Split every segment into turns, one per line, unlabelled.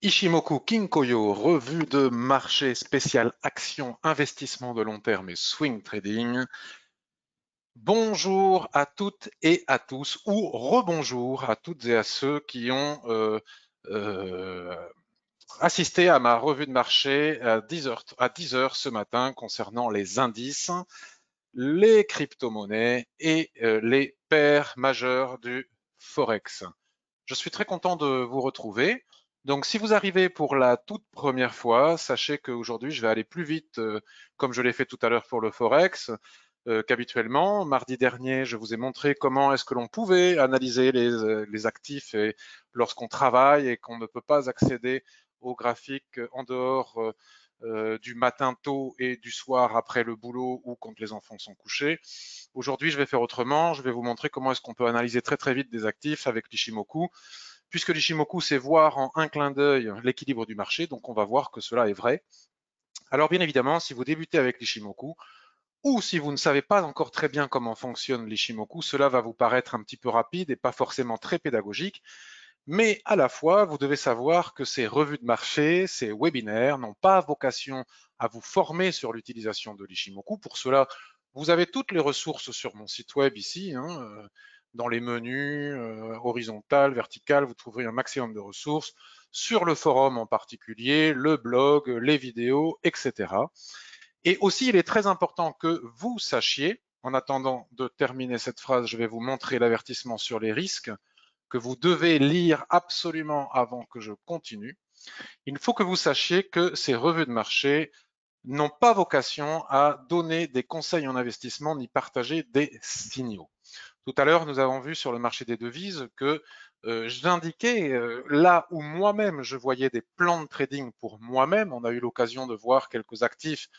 Ichimoku Kinkoyo, revue de marché spéciale action investissement de long terme et swing trading. Bonjour à toutes et à tous, ou rebonjour à toutes et à ceux qui ont euh, assisté à ma revue de marché à 10 heures ce matin concernant les indices, les crypto-monnaies et les paires majeures du Forex. Je suis très content de vous retrouver. Donc, si vous arrivez pour la toute première fois, sachez qu'aujourd'hui, je vais aller plus vite, comme je l'ai fait tout à l'heure pour le Forex, qu'habituellement. Mardi dernier, je vous ai montré comment est-ce que l'on pouvait analyser les actifs et lorsqu'on travaille et qu'on ne peut pas accéder aux graphiques en dehors du matin tôt et du soir après le boulot ou quand les enfants sont couchés. Aujourd'hui, je vais faire autrement. Je vais vous montrer comment est-ce qu'on peut analyser très très vite des actifs avec l'Ishimoku, puisque l'Ishimoku, c'est voir en un clin d'œil l'équilibre du marché. Donc, on va voir que cela est vrai. Alors, bien évidemment, si vous débutez avec l'Ishimoku, ou si vous ne savez pas encore très bien comment fonctionne l'Ishimoku, cela va vous paraître un petit peu rapide et pas forcément très pédagogique. Mais à la fois, vous devez savoir que ces revues de marché, ces webinaires n'ont pas vocation à vous former sur l'utilisation de l'Ishimoku. Pour cela, vous avez toutes les ressources sur mon site web ici, dans les menus horizontal, vertical, vous trouverez un maximum de ressources sur le forum en particulier, le blog, les vidéos, etc. Et aussi, il est très important que vous sachiez, en attendant de terminer cette phrase, je vais vous montrer l'avertissement sur les risques que vous devez lire absolument avant que je continue. Il faut que vous sachiez que ces revues de marché n'ont pas vocation à donner des conseils en investissement ni partager des signaux. Tout à l'heure, nous avons vu sur le marché des devises que j'indiquais là où moi-même je voyais des plans de trading pour moi-même. On a eu l'occasion de voir quelques actifs.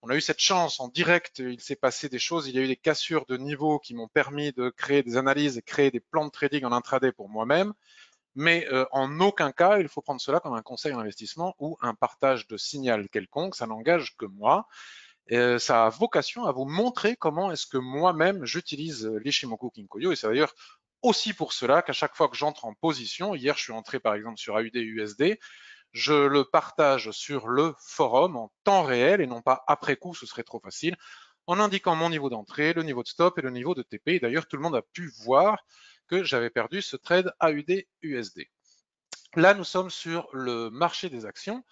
On a eu cette chance en direct, il s'est passé des choses, il y a eu des cassures de niveau qui m'ont permis de créer des analyses et créer des plans de trading en intraday pour moi-même. Mais en aucun cas, il faut prendre cela comme un conseil en investissement ou un partage de signal quelconque. Ça n'engage que moi. Ça a vocation à vous montrer comment est-ce que moi-même j'utilise l'Ishimoku Kinkoyo. Et c'est d'ailleurs aussi pour cela qu'à chaque fois que j'entre en position, hier je suis entré par exemple sur AUD USD, je le partage sur le forum en temps réel et non pas après coup, ce serait trop facile, en indiquant mon niveau d'entrée, le niveau de stop et le niveau de TP. Et d'ailleurs, tout le monde a pu voir que j'avais perdu ce trade AUD-USD. Là, nous sommes sur le marché des actions.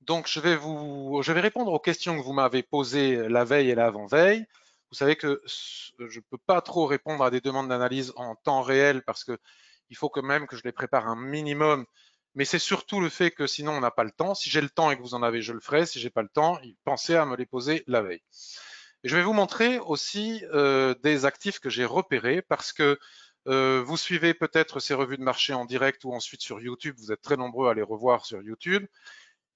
Donc, je vais répondre aux questions que vous m'avez posées la veille et l'avant-veille. Vous savez que je ne peux pas trop répondre à des demandes d'analyse en temps réel parce que il faut quand même que je les prépare un minimum. Mais c'est surtout le fait que sinon on n'a pas le temps. Si j'ai le temps et que vous en avez, je le ferai. Si j'ai pas le temps, pensez à me les poser la veille. Et je vais vous montrer aussi des actifs que j'ai repérés parce que vous suivez peut-être ces revues de marché en direct ou ensuite sur YouTube. Vous êtes très nombreux à les revoir sur YouTube.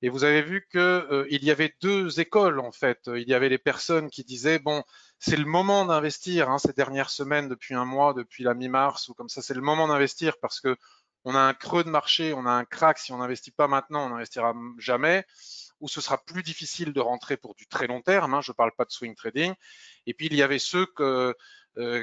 Et vous avez vu que il y avait deux écoles en fait. Il y avait les personnes qui disaient bon, c'est le moment d'investir ces dernières semaines, depuis un mois, depuis la mi-mars ou comme ça, c'est le moment d'investir parce que on a un creux de marché, on a un crack. Si on n'investit pas maintenant, on n'investira jamais. Ou ce sera plus difficile de rentrer pour du très long terme. Je ne parle pas de swing trading. Et puis il y avait ceux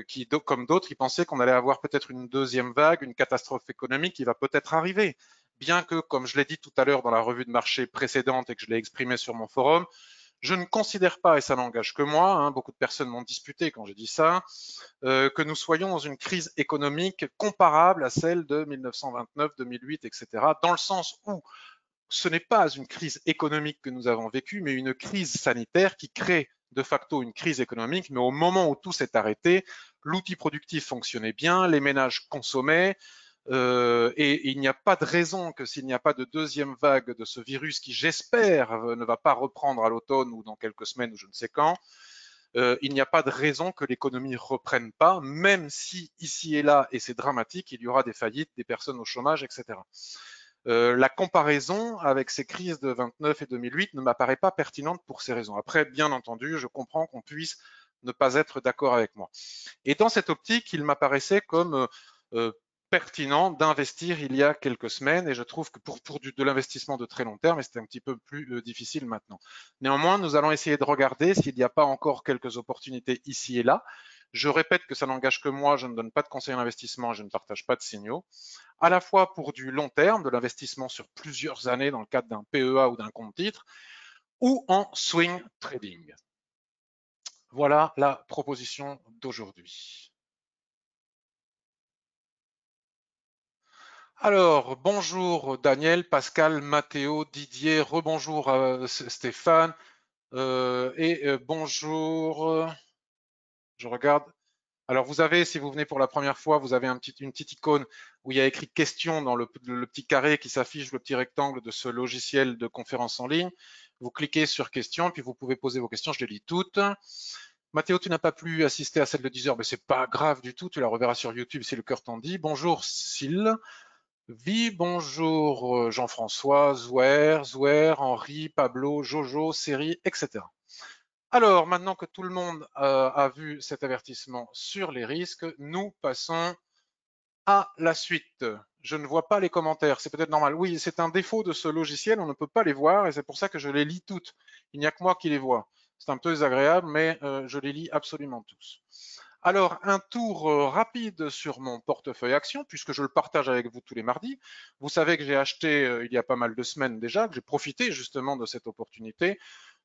qui, comme d'autres, qui pensaient qu'on allait avoir peut-être une deuxième vague, une catastrophe économique qui va peut-être arriver. Bien que, comme je l'ai dit tout à l'heure dans la revue de marché précédente et que je l'ai exprimé sur mon forum, je ne considère pas, et ça n'engage que moi, beaucoup de personnes m'ont disputé quand j'ai dit ça, que nous soyons dans une crise économique comparable à celle de 1929, 2008, etc., dans le sens où ce n'est pas une crise économique que nous avons vécue, mais une crise sanitaire qui crée de facto une crise économique. Mais au moment où tout s'est arrêté, l'outil productif fonctionnait bien, les ménages consommaient, et il n'y a pas de raison que s'il n'y a pas de deuxième vague de ce virus qui, j'espère, ne va pas reprendre à l'automne ou dans quelques semaines ou je ne sais quand, il n'y a pas de raison que l'économie reprenne pas, même si ici et là, et c'est dramatique, il y aura des faillites, des personnes au chômage, etc. La comparaison avec ces crises de 29 et 2008 ne m'apparaît pas pertinente pour ces raisons. Après, bien entendu, je comprends qu'on puisse ne pas être d'accord avec moi. Et dans cette optique, il m'apparaissait comme euh, pertinent d'investir il y a quelques semaines et je trouve que de l'investissement de très long terme, c'est un petit peu plus difficile maintenant. Néanmoins, nous allons essayer de regarder s'il n'y a pas encore quelques opportunités ici et là. Je répète que ça n'engage que moi, je ne donne pas de conseils en investissement, je ne partage pas de signaux. À la fois pour du long terme, de l'investissement sur plusieurs années dans le cadre d'un PEA ou d'un compte titre, ou en swing trading. Voilà la proposition d'aujourd'hui. Alors, bonjour Daniel, Pascal, Mathéo, Didier, rebonjour Stéphane, bonjour, je regarde. Alors, vous avez, si vous venez pour la première fois, vous avez une petite icône où il y a écrit question dans le petit carré qui s'affiche, le petit rectangle de ce logiciel de conférence en ligne. Vous cliquez sur question, puis vous pouvez poser vos questions, je les lis toutes. Mathéo, tu n'as pas pu assister à celle de 10 heures, mais c'est pas grave du tout, tu la reverras sur YouTube si le cœur t'en dit. Bonjour Syl. Oui, bonjour Jean-François, Zouer, Henri, Pablo, Jojo, Série, etc. Alors, maintenant que tout le monde a vu cet avertissement sur les risques, nous passons à la suite. Je ne vois pas les commentaires, c'est peut-être normal. Oui, c'est un défaut de ce logiciel, on ne peut pas les voir et c'est pour ça que je les lis toutes. Il n'y a que moi qui les vois. C'est un peu désagréable, mais je les lis absolument tous. Alors, un tour rapide sur mon portefeuille action, puisque je le partage avec vous tous les mardis. Vous savez que j'ai acheté il y a pas mal de semaines déjà, que j'ai profité justement de cette opportunité.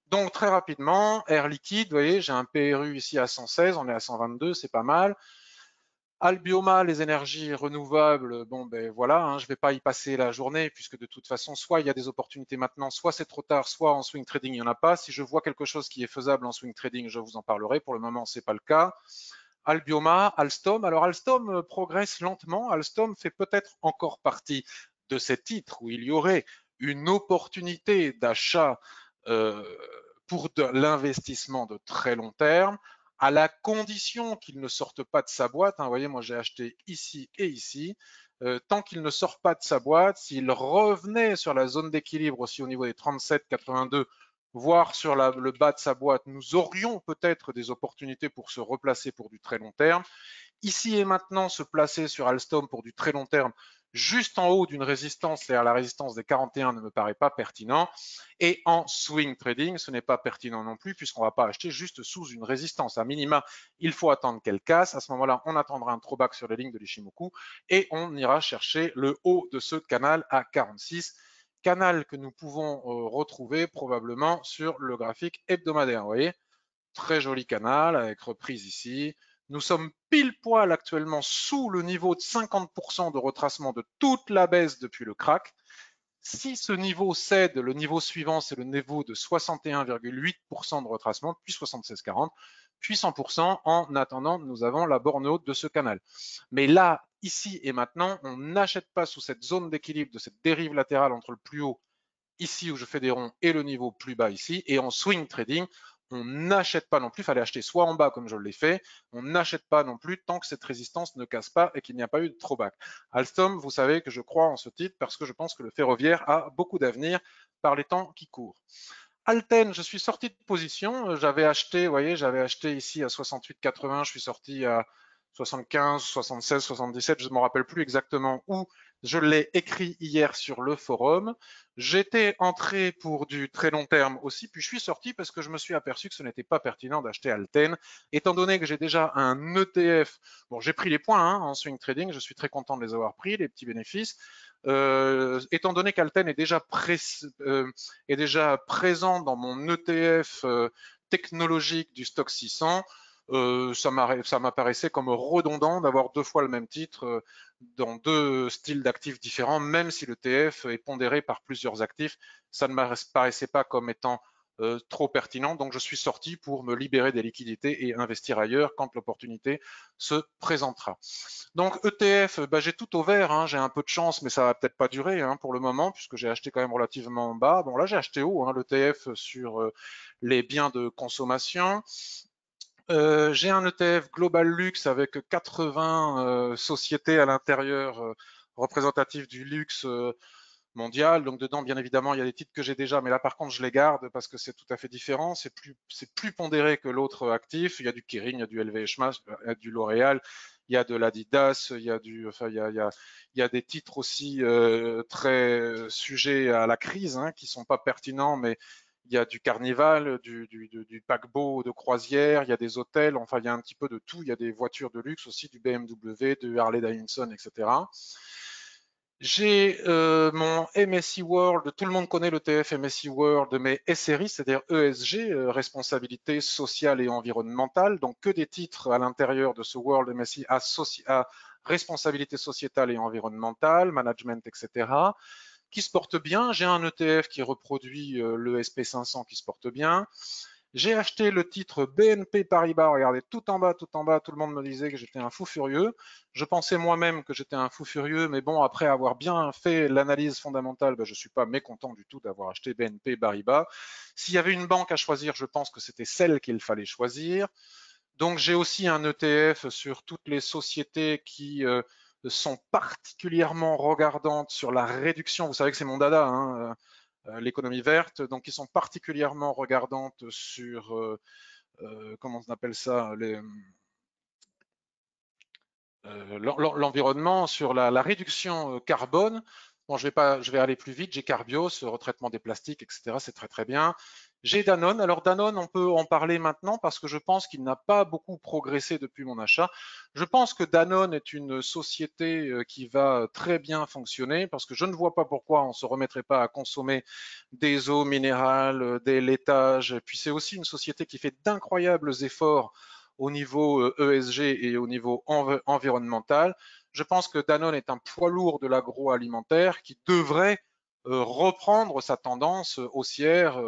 Donc, très rapidement, Air Liquide, vous voyez, j'ai un PRU ici à 116, on est à 122, c'est pas mal. Albioma, les énergies renouvelables, bon ben voilà, hein, je ne vais pas y passer la journée puisque de toute façon, soit il y a des opportunités maintenant, soit c'est trop tard, soit en swing trading, il n'y en a pas. Si je vois quelque chose qui est faisable en swing trading, je vous en parlerai. Pour le moment, ce n'est pas le cas. Albioma, Alstom. Alors Alstom progresse lentement. Alstom fait peut-être encore partie de ces titres où il y aurait une opportunité d'achat pour de l'investissement de très long terme, à la condition qu'il ne sorte pas de sa boîte. Vous voyez, moi j'ai acheté ici et ici. Tant qu'il ne sort pas de sa boîte, s'il revenait sur la zone d'équilibre aussi au niveau des 37,82, voire sur le bas de sa boîte, nous aurions peut-être des opportunités pour se replacer pour du très long terme. Ici et maintenant, se placer sur Alstom pour du très long terme, juste en haut d'une résistance, c'est-à-dire la résistance des 41, ne me paraît pas pertinent. Et en swing trading, ce n'est pas pertinent non plus, puisqu'on ne va pas acheter juste sous une résistance. À minima, il faut attendre qu'elle casse. À ce moment-là, on attendra un throwback sur les lignes de l'Ishimoku et on ira chercher le haut de ce canal à 46, canal que nous pouvons retrouver probablement sur le graphique hebdomadaire. Vous voyez, très joli canal avec reprise ici. Nous sommes pile poil actuellement sous le niveau de 50% de retracement de toute la baisse depuis le crack. Si ce niveau cède, le niveau suivant, c'est le niveau de 61,8% de retracement, puis 76,40, puis 100%. En attendant, nous avons la borne haute de ce canal. Mais là, ici et maintenant, on n'achète pas sous cette zone d'équilibre de cette dérive latérale entre le plus haut ici où je fais des ronds et le niveau plus bas ici. Et en swing trading, on n'achète pas non plus, il fallait acheter soit en bas comme je l'ai fait, on n'achète pas non plus tant que cette résistance ne casse pas et qu'il n'y a pas eu de throwback. Alstom, vous savez que je crois en ce titre parce que je pense que le ferroviaire a beaucoup d'avenir par les temps qui courent. Alten, je suis sorti de position, j'avais acheté, vous voyez, j'avais acheté ici à 68,80, je suis sorti à 75, 76, 77, je ne me rappelle plus exactement où. Je l'ai écrit hier sur le forum. J'étais entré pour du très long terme aussi, puis je suis sorti parce que je me suis aperçu que ce n'était pas pertinent d'acheter Alten, étant donné que j'ai déjà un ETF. Bon, j'ai pris les points hein, en swing trading, je suis très content de les avoir pris, les petits bénéfices. Étant donné qu'Alten est déjà présent dans mon ETF technologique du stock 600, ça m'apparaissait comme redondant d'avoir deux fois le même titre dans deux styles d'actifs différents, même si l'ETF est pondéré par plusieurs actifs. Ça ne m'apparaissait pas comme étant trop pertinent, donc je suis sorti pour me libérer des liquidités et investir ailleurs quand l'opportunité se présentera. Donc ETF, bah, j'ai tout au vert, hein, j'ai un peu de chance, mais ça va peut-être pas durer hein, pour le moment, puisque j'ai acheté quand même relativement bas. Bon là j'ai acheté haut, hein, l'ETF sur les biens de consommation. J'ai un ETF Global Luxe avec 80 sociétés à l'intérieur représentatives du luxe mondial. Donc dedans, bien évidemment, il y a des titres que j'ai déjà, mais là par contre, je les garde parce que c'est tout à fait différent. C'est plus pondéré que l'autre actif. Il y a du Kering, il y a du LVMH, il y a du L'Oréal, il y a de l'Adidas, il y a il y a des titres aussi très sujets à la crise, hein, qui sont pas pertinents, mais il y a du carnival, du paquebot de croisière, il y a des hôtels, enfin il y a un petit peu de tout, il y a des voitures de luxe aussi, du BMW, du Harley Davidson, etc. J'ai mon MSI World, tout le monde connaît l'ETF MSI World, mais SRI, c'est-à-dire ESG, responsabilité sociale et environnementale, donc que des titres à l'intérieur de ce World MSI à responsabilité sociétale et environnementale, management, etc., qui se porte bien. J'ai un ETF qui reproduit le SP500 qui se porte bien. J'ai acheté le titre BNP Paribas, regardez, tout en bas, tout le monde me disait que j'étais un fou furieux. Je pensais moi-même que j'étais un fou furieux, mais bon, après avoir bien fait l'analyse fondamentale, ben, je ne suis pas mécontent du tout d'avoir acheté BNP Paribas. S'il y avait une banque à choisir, je pense que c'était celle qu'il fallait choisir. Donc j'ai aussi un ETF sur toutes les sociétés qui sont particulièrement regardantes sur la réduction. Vous savez que c'est mon dada, hein, l'économie verte, donc qui sont particulièrement regardantes sur, comment on appelle ça, l'environnement, sur la réduction carbone. Bon, je vais aller plus vite. J'ai Carbios, retraitement des plastiques, etc. C'est très très bien. J'ai Danone. Alors Danone, on peut en parler maintenant parce que je pense qu'il n'a pas beaucoup progressé depuis mon achat. Je pense que Danone est une société qui va très bien fonctionner parce que je ne vois pas pourquoi on ne se remettrait pas à consommer des eaux minérales, des laitages. Puis c'est aussi une société qui fait d'incroyables efforts au niveau ESG et au niveau environnemental. Je pense que Danone est un poids lourd de l'agroalimentaire qui devrait reprendre sa tendance haussière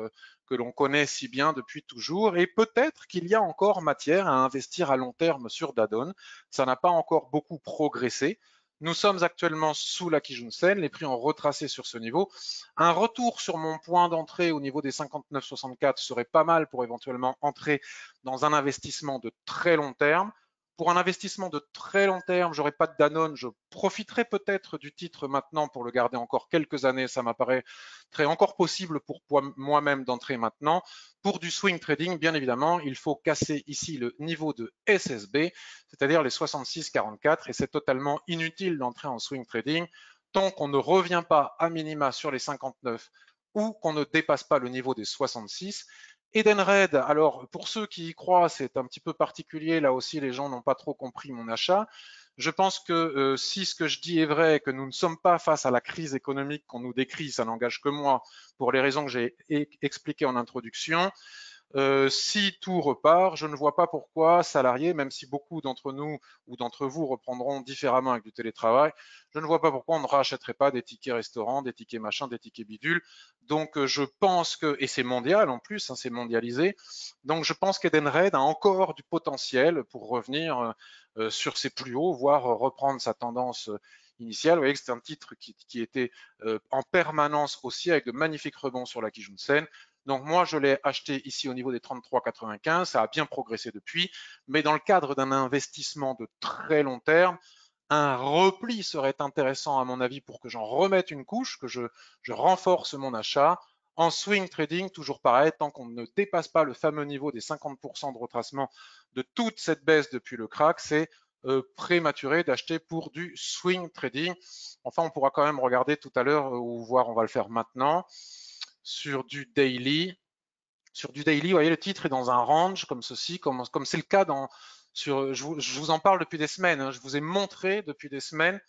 que l'on connaît si bien depuis toujours. Et peut-être qu'il y a encore matière à investir à long terme sur Danone. Ça n'a pas encore beaucoup progressé. Nous sommes actuellement sous la Kijun-sen, les prix ont retracé sur ce niveau. Un retour sur mon point d'entrée au niveau des 59,64 serait pas mal pour éventuellement entrer dans un investissement de très long terme. Pour un investissement de très long terme, j'aurais pas de Danone, je profiterai peut-être du titre maintenant pour le garder encore quelques années. Ça m'apparaît très encore possible pour moi-même d'entrer maintenant. Pour du swing trading, bien évidemment, il faut casser ici le niveau de SSB, c'est-à-dire les 66,44, et c'est totalement inutile d'entrer en swing trading tant qu'on ne revient pas à minima sur les 59 ou qu'on ne dépasse pas le niveau des 66. Edenred, alors pour ceux qui y croient, c'est un petit peu particulier. Là aussi, les gens n'ont pas trop compris mon achat. Je pense que si ce que je dis est vrai, que nous ne sommes pas face à la crise économique qu'on nous décrit, ça n'engage que moi, pour les raisons que j'ai expliquées en introduction, si tout repart, je ne vois pas pourquoi salariés, même si beaucoup d'entre nous ou d'entre vous reprendront différemment avec du télétravail, je ne vois pas pourquoi on ne rachèterait pas des tickets restaurants, des tickets machin, des tickets bidules. Donc je pense que, et c'est mondial en plus, hein, c'est mondialisé, donc je pense qu'Edenred a encore du potentiel pour revenir sur ses plus hauts, voire reprendre sa tendance initiale. Vous voyez que c'est un titre qui était en permanence haussier avec de magnifiques rebonds sur la Kijun-sen. Donc moi, je l'ai acheté ici au niveau des 33,95. Ça a bien progressé depuis. Mais dans le cadre d'un investissement de très long terme, un repli serait intéressant à mon avis pour que j'en remette une couche, que je renforce mon achat. En swing trading, toujours pareil, tant qu'on ne dépasse pas le fameux niveau des 50% de retracement de toute cette baisse depuis le crack, c'est prématuré d'acheter pour du swing trading. Enfin, on pourra quand même regarder tout à l'heure ou voir, on va le faire maintenant sur du daily. Sur du daily, vous voyez, le titre est dans un range comme ceci, comme c'est le cas je vous en parle depuis des semaines, hein, je vous ai montré depuis des semaines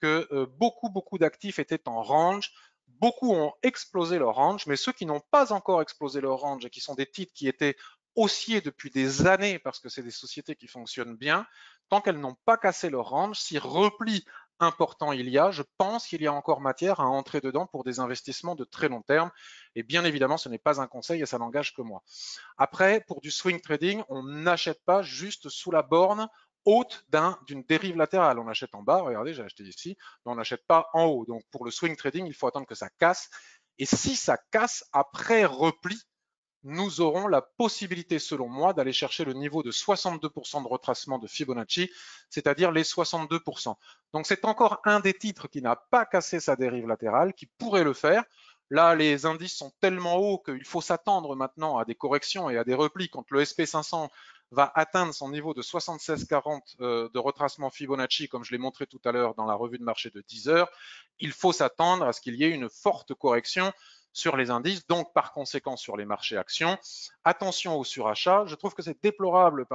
que beaucoup d'actifs étaient en range. Beaucoup ont explosé leur range, mais ceux qui n'ont pas encore explosé leur range et qui sont des titres qui étaient haussiers depuis des années parce que c'est des sociétés qui fonctionnent bien, tant qu'elles n'ont pas cassé leur range, si repli important il y a, je pense qu'il y a encore matière à entrer dedans pour des investissements de très long terme. Et bien évidemment, ce n'est pas un conseil et ça n'engage que moi. Après, pour du swing trading, on n'achète pas juste sous la borne haute d'une dérive latérale. On achète en bas, regardez, j'ai acheté ici, mais on n'achète pas en haut. Donc pour le swing trading, il faut attendre que ça casse. Et si ça casse après repli, nous aurons la possibilité, selon moi, d'aller chercher le niveau de 62% de retracement de Fibonacci, c'est-à-dire les 62%. Donc c'est encore un des titres qui n'a pas cassé sa dérive latérale, qui pourrait le faire. Là, les indices sont tellement hauts qu'il faut s'attendre maintenant à des corrections et à des replis quand le SP500 va atteindre son niveau de 76,40 de retracement Fibonacci, comme je l'ai montré tout à l'heure dans la revue de marché de 10 heures. Il faut s'attendre à ce qu'il y ait une forte correction sur les indices, donc par conséquent sur les marchés actions. Attention au surachat. Je trouve que c'est déplorable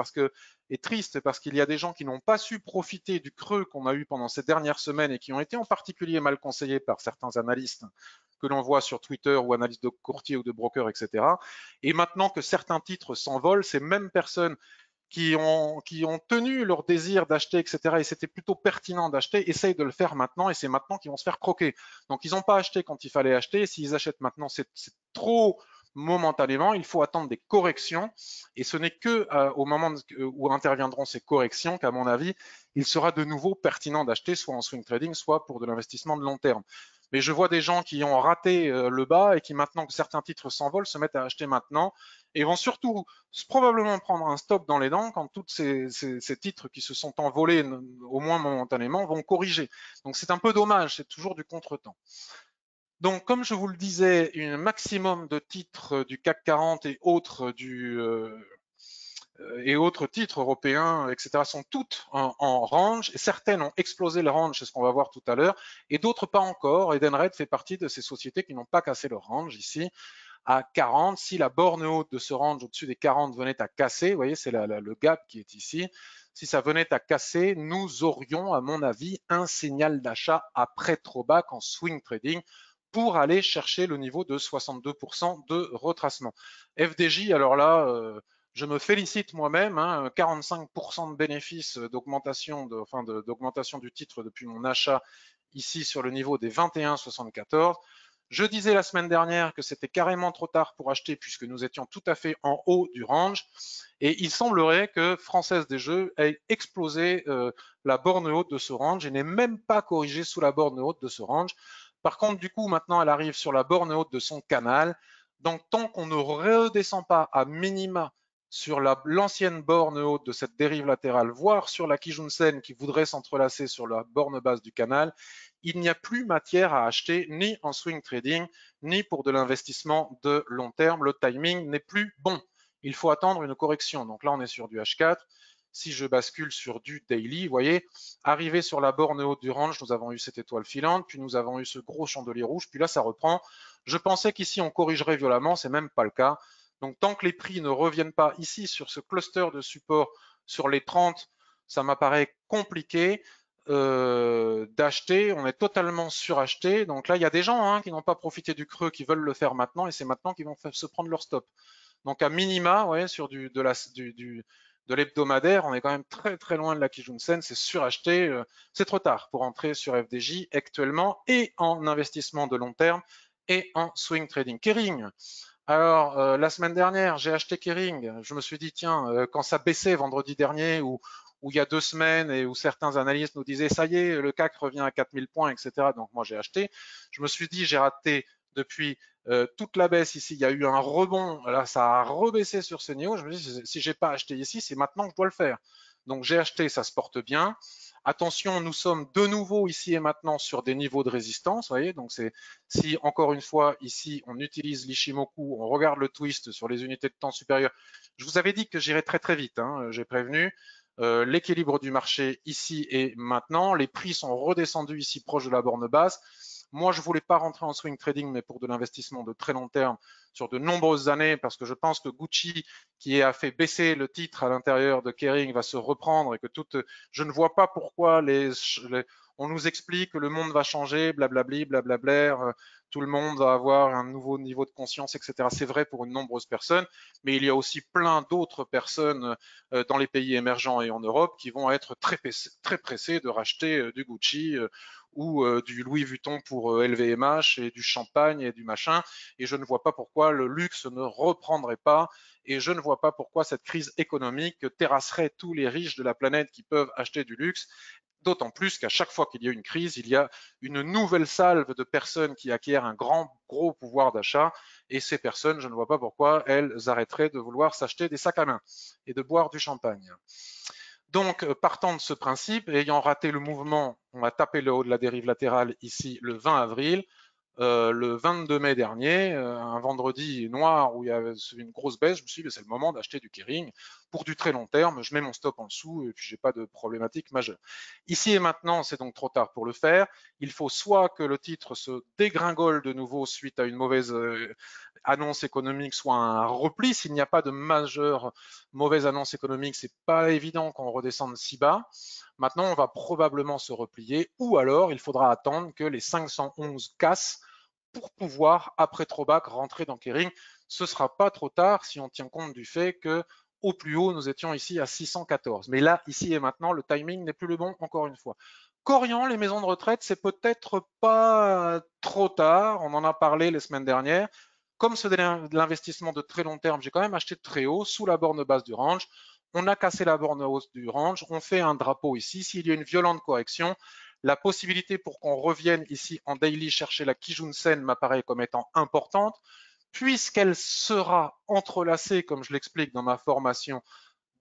et triste parce qu'il y a des gens qui n'ont pas su profiter du creux qu'on a eu pendant ces dernières semaines et qui ont été en particulier mal conseillés par certains analystes que l'on voit sur Twitter ou analystes de courtiers ou de brokers, etc. Et maintenant que certains titres s'envolent, ces mêmes personnes qui ont tenu leur désir d'acheter, etc., et c'était plutôt pertinent d'acheter, essayent de le faire maintenant, et c'est maintenant qu'ils vont se faire croquer. Donc, ils n'ont pas acheté quand il fallait acheter, et s'ils achètent maintenant, c'est trop momentanément, il faut attendre des corrections, et ce n'est que au moment où interviendront ces corrections qu'à mon avis, il sera de nouveau pertinent d'acheter, soit en swing trading, soit pour de l'investissement de long terme. Mais je vois des gens qui ont raté le bas et qui, maintenant que certains titres s'envolent, se mettent à acheter maintenant et vont surtout probablement prendre un stop dans les dents quand tous ces titres qui se sont envolés, au moins momentanément, vont corriger. Donc c'est un peu dommage, c'est toujours du contretemps. Donc, comme je vous le disais, un maximum de titres du CAC 40 et autres titres européens, etc., sont toutes en range, et certaines ont explosé le range, c'est ce qu'on va voir tout à l'heure, et d'autres pas encore. Edenred fait partie de ces sociétés qui n'ont pas cassé leur range ici à 40. Si la borne haute de ce range au-dessus des 40 venait à casser, vous voyez, c'est le gap qui est ici, si ça venait à casser, nous aurions, à mon avis, un signal d'achat après trop bas en swing trading pour aller chercher le niveau de 62% de retracement. FDJ, alors là, je me félicite moi-même, hein, 45% de bénéfices d'augmentation du titre depuis mon achat ici sur le niveau des 21,74. Je disais la semaine dernière que c'était carrément trop tard pour acheter puisque nous étions tout à fait en haut du range et il semblerait que Française des Jeux ait explosé la borne haute de ce range et n'ait même pas corrigé sous la borne haute de ce range. Par contre, du coup, maintenant, elle arrive sur la borne haute de son canal. Donc, tant qu'on ne redescend pas à minima sur l'ancienne borne haute de cette dérive latérale, voire sur la Kijun-sen qui voudrait s'entrelacer sur la borne basse du canal, il n'y a plus matière à acheter ni en swing trading, ni pour de l'investissement de long terme. Le timing n'est plus bon. Il faut attendre une correction. Donc là, on est sur du H4. Si je bascule sur du daily, vous voyez, arrivé sur la borne haute du range, nous avons eu cette étoile filante, puis nous avons eu ce gros chandelier rouge, puis là, ça reprend. Je pensais qu'ici, on corrigerait violemment, c'est même pas le cas. Donc, tant que les prix ne reviennent pas ici sur ce cluster de support sur les 30, ça m'apparaît compliqué d'acheter. On est totalement suracheté. Donc là, il y a des gens qui n'ont pas profité du creux, qui veulent le faire maintenant, et c'est maintenant qu'ils vont se prendre leur stop. Donc à minima, ouais, sur de l'hebdomadaire, on est quand même très très loin de la Kijun-sen, c'est suracheté, c'est trop tard pour entrer sur FDJ actuellement et en investissement de long terme et en swing trading. Kering, alors, la semaine dernière, j'ai acheté Kering. Je me suis dit, tiens, quand ça baissait vendredi dernier ou il y a 2 semaines et où certains analystes nous disaient, ça y est, le CAC revient à 4000 points, etc. Donc, moi, j'ai acheté. Je me suis dit, j'ai raté depuis toute la baisse ici. Il y a eu un rebond. Là, ça a rebaissé sur ce niveau. Je me dis, si j'ai pas acheté ici, c'est maintenant que je dois le faire. Donc, j'ai acheté, ça se porte bien. Attention, nous sommes de nouveau ici et maintenant sur des niveaux de résistance, vous voyez, donc c'est si encore une fois ici on utilise l'Ishimoku, on regarde le twist sur les unités de temps supérieures. Je vous avais dit que j'irais très très vite, hein, j'ai prévenu. L'équilibre du marché ici et maintenant, les prix sont redescendus ici proche de la borne basse. Moi, je voulais pas rentrer en swing trading, mais pour de l'investissement de très long terme sur de nombreuses années, parce que je pense que Gucci, qui a fait baisser le titre à l'intérieur de Kering, va se reprendre et que je ne vois pas pourquoi on nous explique que le monde va changer, blablabli, blablabla, tout le monde va avoir un nouveau niveau de conscience, etc. C'est vrai pour une nombreuse personnes, mais il y a aussi plein d'autres personnes dans les pays émergents et en Europe qui vont être très pressées de racheter du Gucci ou du Louis Vuitton pour LVMH et du champagne et du machin. Et je ne vois pas pourquoi le luxe ne reprendrait pas et je ne vois pas pourquoi cette crise économique terrasserait tous les riches de la planète qui peuvent acheter du luxe. D'autant plus qu'à chaque fois qu'il y a une crise, il y a une nouvelle salve de personnes qui acquièrent un gros pouvoir d'achat. Et ces personnes, je ne vois pas pourquoi elles arrêteraient de vouloir s'acheter des sacs à main et de boire du champagne. Donc, partant de ce principe, ayant raté le mouvement, on va taper le haut de la dérive latérale ici le 20 avril. le 22 mai dernier, un vendredi noir où il y avait une grosse baisse, je me suis dit, c'est le moment d'acheter du Kering pour du très long terme. Je mets mon stop en dessous et puis j'ai pas de problématique majeure. Ici et maintenant, c'est donc trop tard pour le faire. Il faut soit que le titre se dégringole de nouveau suite à une mauvaise annonce économique, soit un repli. S'il n'y a pas de majeure mauvaise annonce économique, c'est pas évident qu'on redescende si bas. Maintenant, on va probablement se replier ou alors il faudra attendre que les 511 cassent pour pouvoir, après Trobac, rentrer dans Kering. Ce ne sera pas trop tard si on tient compte du fait que au plus haut, nous étions ici à 614. Mais là, ici et maintenant, le timing n'est plus le bon, encore une fois. Corian, les maisons de retraite, c'est peut-être pas trop tard. On en a parlé les semaines dernières. Comme c'est de l'investissement de très long terme, j'ai quand même acheté très haut, sous la borne basse du range. On a cassé la borne haute du range. On fait un drapeau ici. S'il y a une violente correction, la possibilité pour qu'on revienne ici en daily chercher la Kijun-sen m'apparaît comme étant importante, puisqu'elle sera entrelacée, comme je l'explique dans ma formation,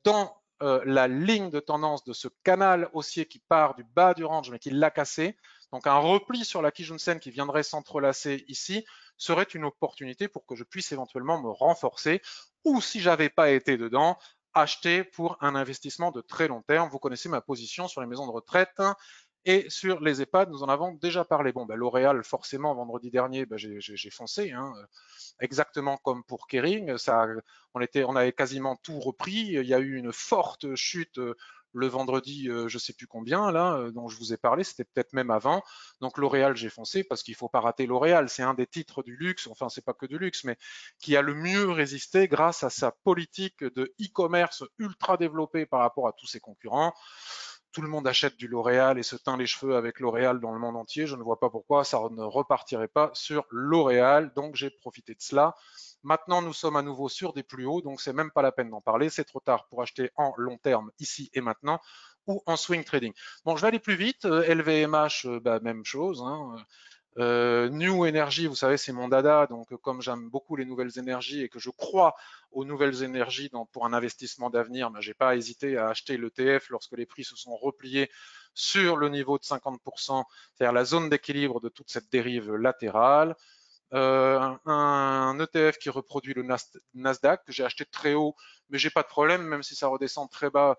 dans la ligne de tendance de ce canal haussier qui part du bas du range mais qui l'a cassé. Donc un repli sur la Kijun-sen qui viendrait s'entrelacer ici serait une opportunité pour que je puisse éventuellement me renforcer ou si j'avais pas été dedans, acheter pour un investissement de très long terme. Vous connaissez ma position sur les maisons de retraite et sur les EHPAD, nous en avons déjà parlé. Bon, L'Oréal, forcément, vendredi dernier, j'ai foncé, hein, exactement comme pour Kering. On avait quasiment tout repris. Il y a eu une forte chute le vendredi, je ne sais plus combien, là, dont je vous ai parlé, c'était peut-être même avant. Donc L'Oréal, j'ai foncé parce qu'il ne faut pas rater L'Oréal. C'est un des titres du luxe, enfin, c'est pas que du luxe, mais qui a le mieux résisté grâce à sa politique de e-commerce ultra développée par rapport à tous ses concurrents. Tout le monde achète du L'Oréal et se teint les cheveux avec L'Oréal dans le monde entier. Je ne vois pas pourquoi ça ne repartirait pas sur L'Oréal. Donc j'ai profité de cela. Maintenant, nous sommes à nouveau sur des plus hauts, donc c'est même pas la peine d'en parler. C'est trop tard pour acheter en long terme ici et maintenant ou en swing trading. Bon, je vais aller plus vite. LVMH, même chose. Hein. New Energy, vous savez, c'est mon dada. Donc, comme j'aime beaucoup les nouvelles énergies et que je crois aux nouvelles énergies pour un investissement d'avenir, j'ai pas hésité à acheter l'ETF lorsque les prix se sont repliés sur le niveau de 50%, c'est-à-dire la zone d'équilibre de toute cette dérive latérale. Un ETF qui reproduit le Nasdaq que j'ai acheté très haut, mais j'ai pas de problème, même si ça redescend très bas,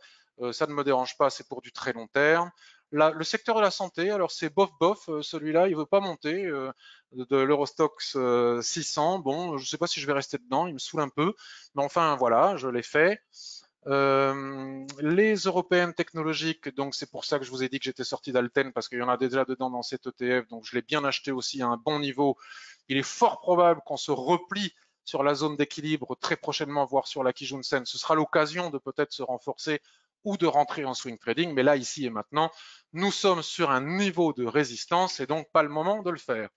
ça ne me dérange pas, c'est pour du très long terme. Là, le secteur de la santé, alors c'est bof, celui-là, il veut pas monter de l'Eurostox 600. Bon, je sais pas si je vais rester dedans, il me saoule un peu, mais enfin voilà, je l'ai fait. Les européennes technologiques, donc c'est pour ça que je vous ai dit que j'étais sorti d'Alten parce qu'il y en a déjà dedans dans cet ETF, donc je l'ai bien acheté aussi à un bon niveau. Il est fort probable qu'on se replie sur la zone d'équilibre très prochainement, voire sur la Kijun-sen. Ce sera l'occasion de peut-être se renforcer ou de rentrer en swing trading, mais là, ici et maintenant, nous sommes sur un niveau de résistance et donc pas le moment de le faire.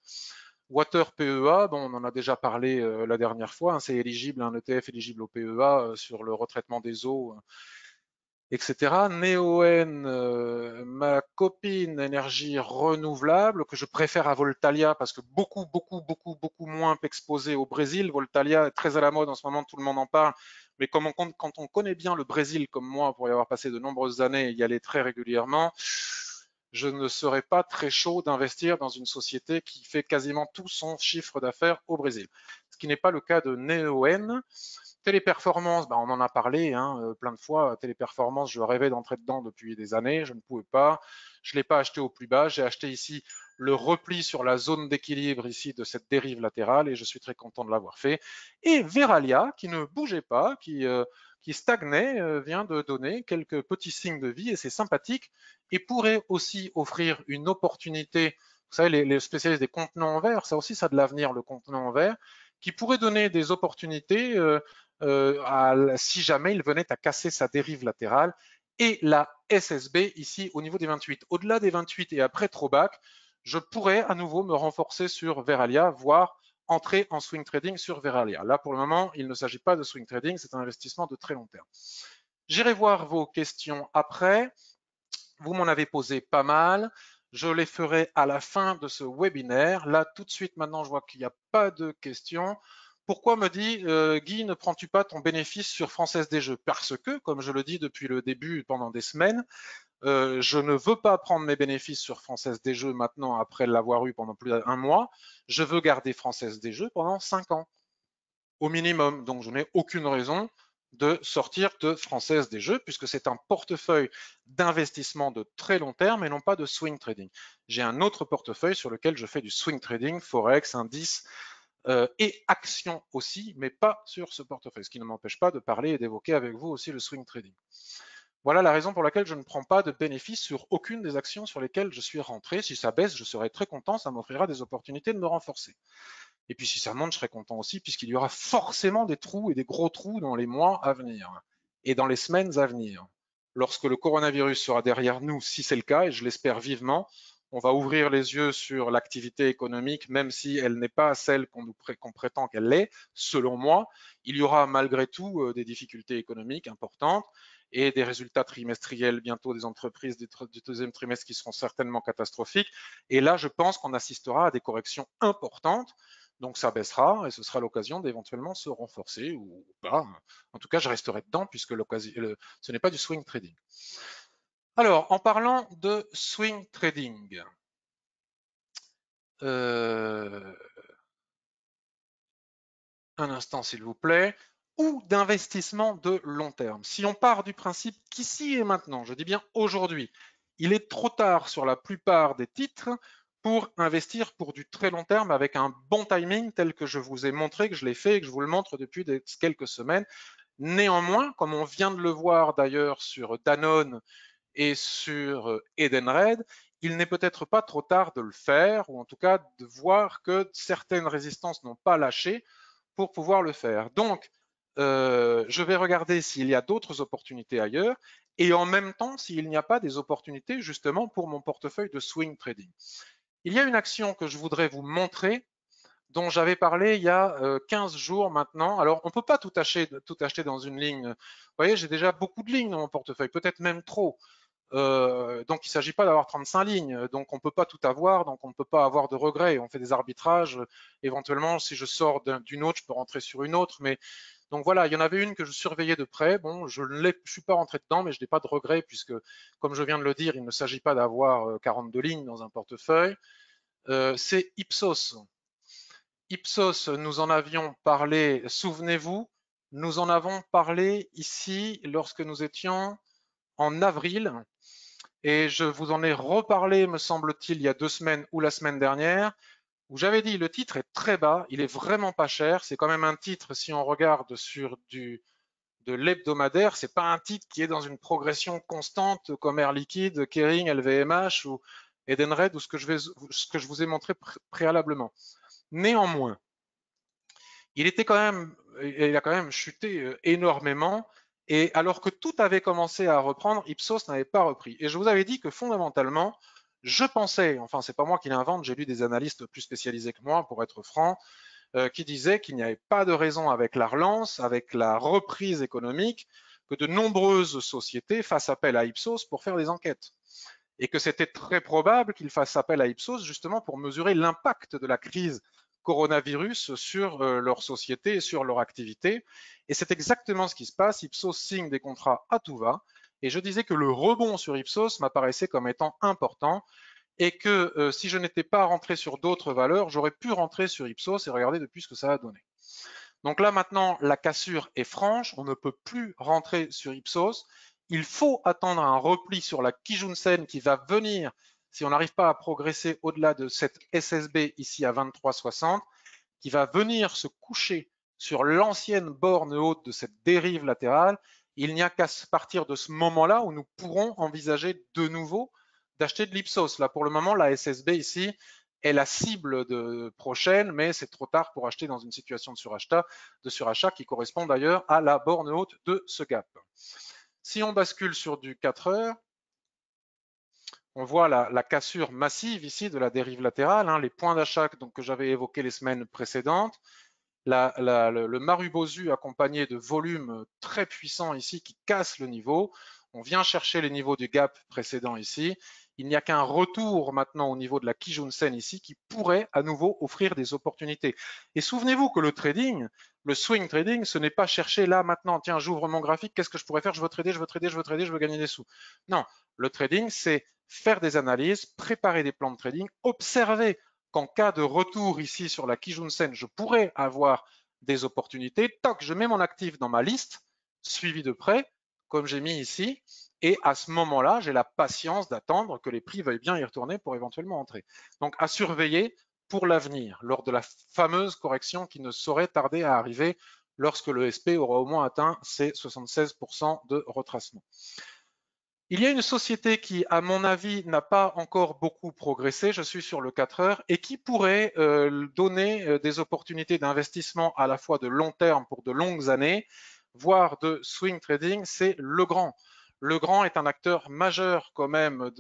Water PEA, bon, on en a déjà parlé la dernière fois, hein, c'est éligible, un ETF éligible au PEA sur le retraitement des eaux, etc. Neoen, ma copine énergie renouvelable, que je préfère à Voltalia parce que beaucoup moins exposé au Brésil. Voltalia est très à la mode en ce moment, tout le monde en parle. Mais quand on connaît bien le Brésil comme moi, pour y avoir passé de nombreuses années et y aller très régulièrement, je ne serais pas très chaud d'investir dans une société qui fait quasiment tout son chiffre d'affaires au Brésil. Ce qui n'est pas le cas de Neoen. Téléperformance, on en a parlé hein, plein de fois. Téléperformance, je rêvais d'entrer dedans depuis des années, je ne pouvais pas. Je ne l'ai pas acheté au plus bas. J'ai acheté ici le repli sur la zone d'équilibre ici de cette dérive latérale et je suis très content de l'avoir fait. Et Veralia, qui ne bougeait pas, qui stagnait, vient de donner quelques petits signes de vie et c'est sympathique et pourrait aussi offrir une opportunité. Vous savez, les spécialistes des contenants en verre, ça aussi, ça a de l'avenir, le contenant en verre, qui pourrait donner des opportunités si jamais il venait à casser sa dérive latérale et la SSB ici au niveau des 28. Au-delà des 28 et après Trobac, je pourrais à nouveau me renforcer sur Veralia, voire entrer en swing trading sur Veralia. Là, pour le moment, il ne s'agit pas de swing trading, c'est un investissement de très long terme. J'irai voir vos questions après. Vous m'en avez posé pas mal. Je les ferai à la fin de ce webinaire. Là, tout de suite, maintenant, je vois qu'il n'y a pas de questions. Pourquoi me dit Guy, ne prends-tu pas ton bénéfice sur Française des Jeux? Parce que, comme je le dis depuis le début pendant des semaines, je ne veux pas prendre mes bénéfices sur Française des Jeux maintenant après l'avoir eu pendant plus d'un mois. Je veux garder Française des Jeux pendant 5 ans au minimum. Donc, je n'ai aucune raison de sortir de Française des Jeux puisque c'est un portefeuille d'investissement de très long terme et non pas de swing trading. J'ai un autre portefeuille sur lequel je fais du swing trading, Forex, indice et actions aussi, mais pas sur ce portefeuille, ce qui ne m'empêche pas de parler et d'évoquer avec vous aussi le swing trading. Voilà la raison pour laquelle je ne prends pas de bénéfice sur aucune des actions sur lesquelles je suis rentré. Si ça baisse, je serai très content, ça m'offrira des opportunités de me renforcer. Et puis si ça monte, je serai content aussi, puisqu'il y aura forcément des trous et des gros trous dans les mois à venir et dans les semaines à venir. Lorsque le coronavirus sera derrière nous, si c'est le cas, et je l'espère vivement, on va ouvrir les yeux sur l'activité économique, même si elle n'est pas celle qu'on prétend qu'elle l'est, selon moi. Il y aura malgré tout des difficultés économiques importantes et des résultats trimestriels bientôt des entreprises du deuxième trimestre qui seront certainement catastrophiques. Et là, je pense qu'on assistera à des corrections importantes. Donc ça baissera et ce sera l'occasion d'éventuellement se renforcer ou pas. En tout cas, je resterai dedans puisque ce n'est pas du swing trading. Alors, en parlant de swing trading, un instant s'il vous plaît, ou d'investissement de long terme. Si on part du principe qu'ici et maintenant, je dis bien aujourd'hui, il est trop tard sur la plupart des titres pour investir pour du très long terme avec un bon timing tel que je vous ai montré, que je l'ai fait et que je vous le montre depuis quelques semaines. Néanmoins, comme on vient de le voir d'ailleurs sur Danone et sur Edenred, il n'est peut-être pas trop tard de le faire, ou en tout cas de voir que certaines résistances n'ont pas lâché pour pouvoir le faire. Donc, je vais regarder s'il y a d'autres opportunités ailleurs et en même temps s'il n'y a pas des opportunités justement pour mon portefeuille de swing trading. Il y a une action que je voudrais vous montrer dont j'avais parlé il y a 15 jours maintenant. Alors, on ne peut pas tout acheter dans une ligne. Vous voyez, j'ai déjà beaucoup de lignes dans mon portefeuille, peut-être même trop. Donc, il ne s'agit pas d'avoir 35 lignes. Donc, on ne peut pas tout avoir. Donc, on ne peut pas avoir de regrets. On fait des arbitrages. Éventuellement, si je sors d'une autre, je peux rentrer sur une autre. Mais donc voilà, il y en avait une que je surveillais de près. Bon, je ne suis pas rentré dedans, mais je n'ai pas de regrets puisque, comme je viens de le dire, il ne s'agit pas d'avoir 42 lignes dans un portefeuille. C'est Ipsos. Ipsos, nous en avions parlé, souvenez-vous, nous en avons parlé ici lorsque nous étions en avril et je vous en ai reparlé, me semble-t-il, il y a 2 semaines ou la semaine dernière, où j'avais dit le titre est très bas, il est vraiment pas cher, c'est quand même un titre, si on regarde sur de l'hebdomadaire, c'est pas un titre qui est dans une progression constante comme Air Liquide, Kering, LVMH ou Edenred ou ce que je vous ai montré préalablement. Néanmoins, il a quand même chuté énormément. Et alors que tout avait commencé à reprendre, Ipsos n'avait pas repris. Et je vous avais dit que fondamentalement, je pensais, enfin c'est pas moi qui l'invente, j'ai lu des analystes plus spécialisés que moi, pour être franc, qui disaient qu'il n'y avait pas de raison avec la relance, avec la reprise économique, que de nombreuses sociétés fassent appel à Ipsos pour faire des enquêtes. Et que c'était très probable qu'ils fassent appel à Ipsos justement pour mesurer l'impact de la crise coronavirus sur leur société et sur leur activité. Et c'est exactement ce qui se passe. Ipsos signe des contrats à tout va. Et je disais que le rebond sur Ipsos m'apparaissait comme étant important et que si je n'étais pas rentré sur d'autres valeurs, j'aurais pu rentrer sur Ipsos et regarder depuis ce que ça a donné. Donc là maintenant, la cassure est franche, on ne peut plus rentrer sur Ipsos. Il faut attendre un repli sur la Kijun-sen qui va venir si on n'arrive pas à progresser au-delà de cette SSB ici à 23,60, qui va venir se coucher sur l'ancienne borne haute de cette dérive latérale. Il n'y a qu'à partir de ce moment-là où nous pourrons envisager de nouveau d'acheter de l'Ipsos. Là, pour le moment, la SSB ici est la cible prochaine, mais c'est trop tard pour acheter dans une situation de surachat qui correspond d'ailleurs à la borne haute de ce gap. Si on bascule sur du 4 heures, on voit la cassure massive ici de la dérive latérale, hein, les points d'achat que j'avais évoqués les semaines précédentes, le Marubozu accompagné de volumes très puissants ici qui cassent le niveau. On vient chercher les niveaux du gap précédent ici. Il n'y a qu'un retour maintenant au niveau de la Kijun-sen ici qui pourrait à nouveau offrir des opportunités. Et souvenez-vous que le trading, le swing trading, ce n'est pas chercher là maintenant, tiens, j'ouvre mon graphique, qu'est-ce que je pourrais faire? Je veux trader, je veux trader, je veux trader, je veux gagner des sous. Non, le trading, c'est faire des analyses, préparer des plans de trading, observer qu'en cas de retour ici sur la Kijun-sen, je pourrais avoir des opportunités. Toc, je mets mon actif dans ma liste, suivi de près, comme j'ai mis ici, et à ce moment-là, j'ai la patience d'attendre que les prix veuillent bien y retourner pour éventuellement entrer. Donc à surveiller pour l'avenir, lors de la fameuse correction qui ne saurait tarder à arriver lorsque le SP aura au moins atteint ses 76% de retracement. Il y a une société qui, à mon avis, n'a pas encore beaucoup progressé, je suis sur le 4 heures, et qui pourrait donner des opportunités d'investissement à la fois de long terme pour de longues années, voire de swing trading, c'est Legrand. Legrand est un acteur majeur quand même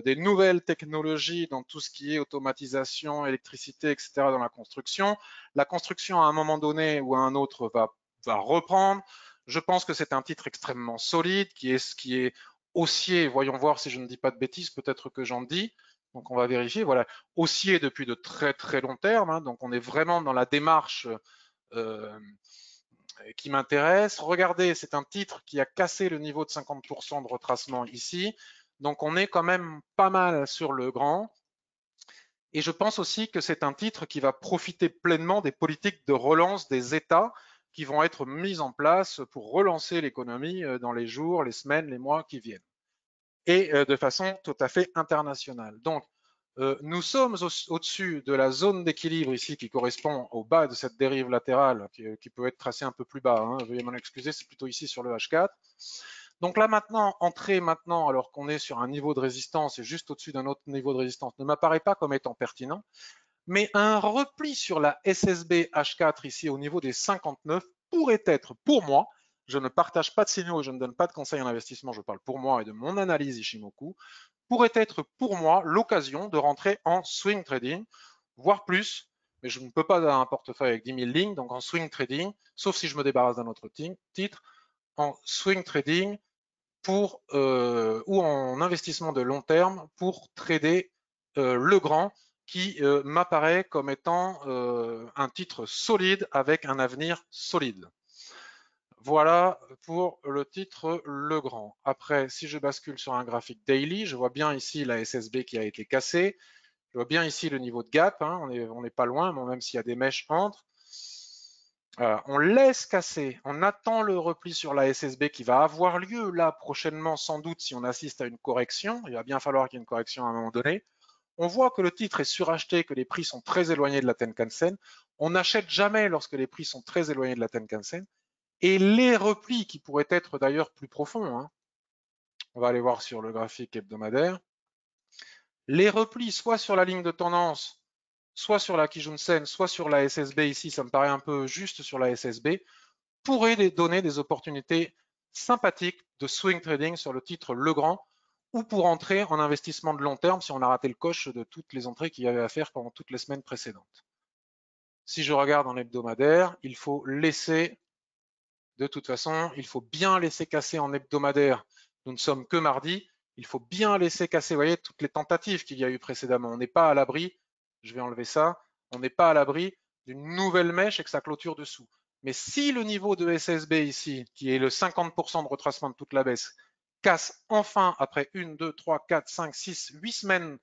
des nouvelles technologies dans tout ce qui est automatisation, électricité, etc. dans la construction. La construction, à un moment donné ou à un autre, va reprendre. Je pense que c'est un titre extrêmement solide qui est haussier. Voyons voir si je ne dis pas de bêtises, peut-être que j'en dis. Donc on va vérifier. Voilà, haussier depuis de très très long terme. Hein, donc on est vraiment dans la démarche qui m'intéresse. Regardez, c'est un titre qui a cassé le niveau de 50% de retracement ici. Donc on est quand même pas mal sur le grand. Et je pense aussi que c'est un titre qui va profiter pleinement des politiques de relance des États qui vont être mises en place pour relancer l'économie dans les jours, les semaines, les mois qui viennent. Et de façon tout à fait internationale. Donc, nous sommes au-dessus de la zone d'équilibre ici qui correspond au bas de cette dérive latérale qui peut être tracée un peu plus bas. Hein. Veuillez m'en excuser, c'est plutôt ici sur le H4. Donc là maintenant, entrer maintenant alors qu'on est sur un niveau de résistance et juste au-dessus d'un autre niveau de résistance ne m'apparaît pas comme étant pertinent, mais un repli sur la SSB H4 ici au niveau des 59 pourrait être pour moi, je ne partage pas de signaux et je ne donne pas de conseils en investissement, je parle pour moi et de mon analyse Ishimoku, pourrait être pour moi l'occasion de rentrer en swing trading, voire plus, mais je ne peux pas avoir un portefeuille avec 10 000 lignes, donc en swing trading, sauf si je me débarrasse d'un autre titre, en swing trading ou en investissement de long terme pour trader le grand qui m'apparaît comme étant un titre solide avec un avenir solide. Voilà pour le titre Legrand. Après, si je bascule sur un graphique daily, je vois bien ici la SSB qui a été cassée. Je vois bien ici le niveau de gap. Hein, on n'est pas loin, bon, même s'il y a des mèches entre. On laisse casser, on attend le repli sur la SSB qui va avoir lieu là prochainement sans doute si on assiste à une correction. Il va bien falloir qu'il y ait une correction à un moment donné. On voit que le titre est suracheté, que les prix sont très éloignés de la Tenkan-sen. On n'achète jamais lorsque les prix sont très éloignés de la Tenkan-sen. Et les replis qui pourraient être d'ailleurs plus profonds, hein, on va aller voir sur le graphique hebdomadaire, les replis soit sur la ligne de tendance, soit sur la Kijun-sen, soit sur la SSB ici, ça me paraît un peu juste sur la SSB, pourrait donner des opportunités sympathiques de swing trading sur le titre Legrand ou pour entrer en investissement de long terme si on a raté le coche de toutes les entrées qu'il y avait à faire pendant toutes les semaines précédentes. Si je regarde en hebdomadaire, il faut laisser, de toute façon, il faut bien laisser casser en hebdomadaire. Nous ne sommes que mardi, il faut bien laisser casser, vous voyez, toutes les tentatives qu'il y a eu précédemment. On n'est pas à l'abri, je vais enlever ça, on n'est pas à l'abri d'une nouvelle mèche et que ça clôture dessous. Mais si le niveau de SSB ici, qui est le 50% de retracement de toute la baisse, casse enfin après 1, 2, 3, 4, 5, 6, 8 semaines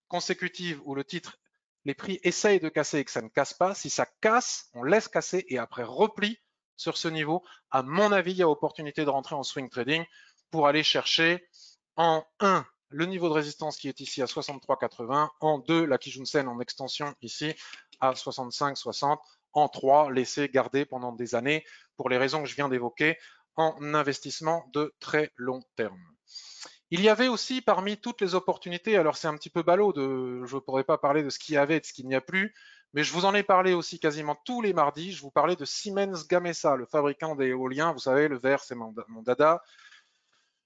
consécutives où le titre, les prix essayent de casser et que ça ne casse pas, si ça casse, on laisse casser et après repli sur ce niveau, à mon avis, il y a opportunité de rentrer en swing trading pour aller chercher en 1 le niveau de résistance qui est ici à 63,80, en 2 la Kijun-sen en extension ici à 65,60, en 3 laisser garder pendant des années pour les raisons que je viens d'évoquer en investissement de très long terme. Il y avait aussi parmi toutes les opportunités, alors c'est un petit peu ballot, je ne pourrais pas parler de ce qu'il y avait et de ce qu'il n'y a plus, mais je vous en ai parlé aussi quasiment tous les mardis. Je vous parlais de Siemens Gamesa, le fabricant d'éoliens. Vous savez, le vert, c'est mon dada.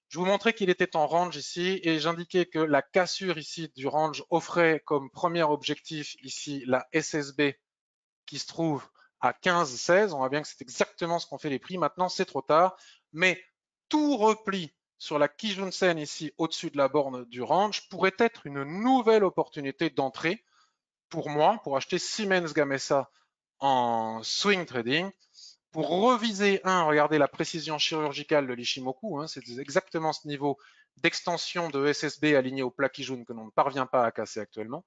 Je vous montrais qu'il était en range ici et j'indiquais que la cassure ici du range offrait comme premier objectif ici la SSB qui se trouve à 15,16. On voit bien que c'est exactement ce qu'ont fait les prix. Maintenant, c'est trop tard, mais tout repli sur la Kijun-sen ici au-dessus de la borne du range pourrait être une nouvelle opportunité d'entrée pour moi, pour acheter Siemens Gamesa en swing trading, pour reviser, regardez la précision chirurgicale de l'Ishimoku, c'est exactement ce niveau d'extension de SSB aligné au plat Kijun que l'on ne parvient pas à casser actuellement.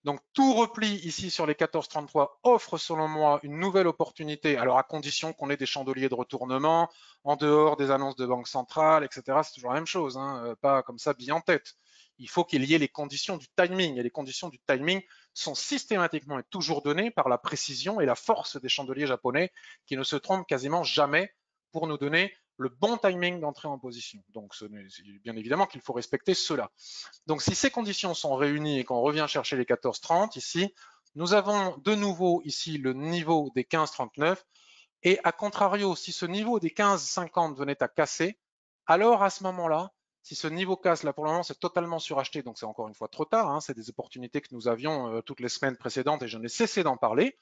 Donc tout repli ici sur les 14,33 offre selon moi une nouvelle opportunité, alors à condition qu'on ait des chandeliers de retournement en dehors des annonces de banque centrale, etc. C'est toujours la même chose, pas comme ça bille en tête. Il faut qu'il y ait les conditions du timing, et les conditions du timing sont systématiquement et toujours données par la précision et la force des chandeliers japonais qui ne se trompent quasiment jamais pour nous donner le bon timing d'entrée en position. Donc bien évidemment qu'il faut respecter cela. Donc si ces conditions sont réunies et qu'on revient chercher les 14,30 ici, nous avons de nouveau ici le niveau des 15,39 et à contrario, si ce niveau des 15,50 venait à casser, alors à ce moment-là, si ce niveau casse, là pour le moment c'est totalement suracheté, donc c'est encore une fois trop tard, c'est des opportunités que nous avions toutes les semaines précédentes et je n'ai cessé d'en parler.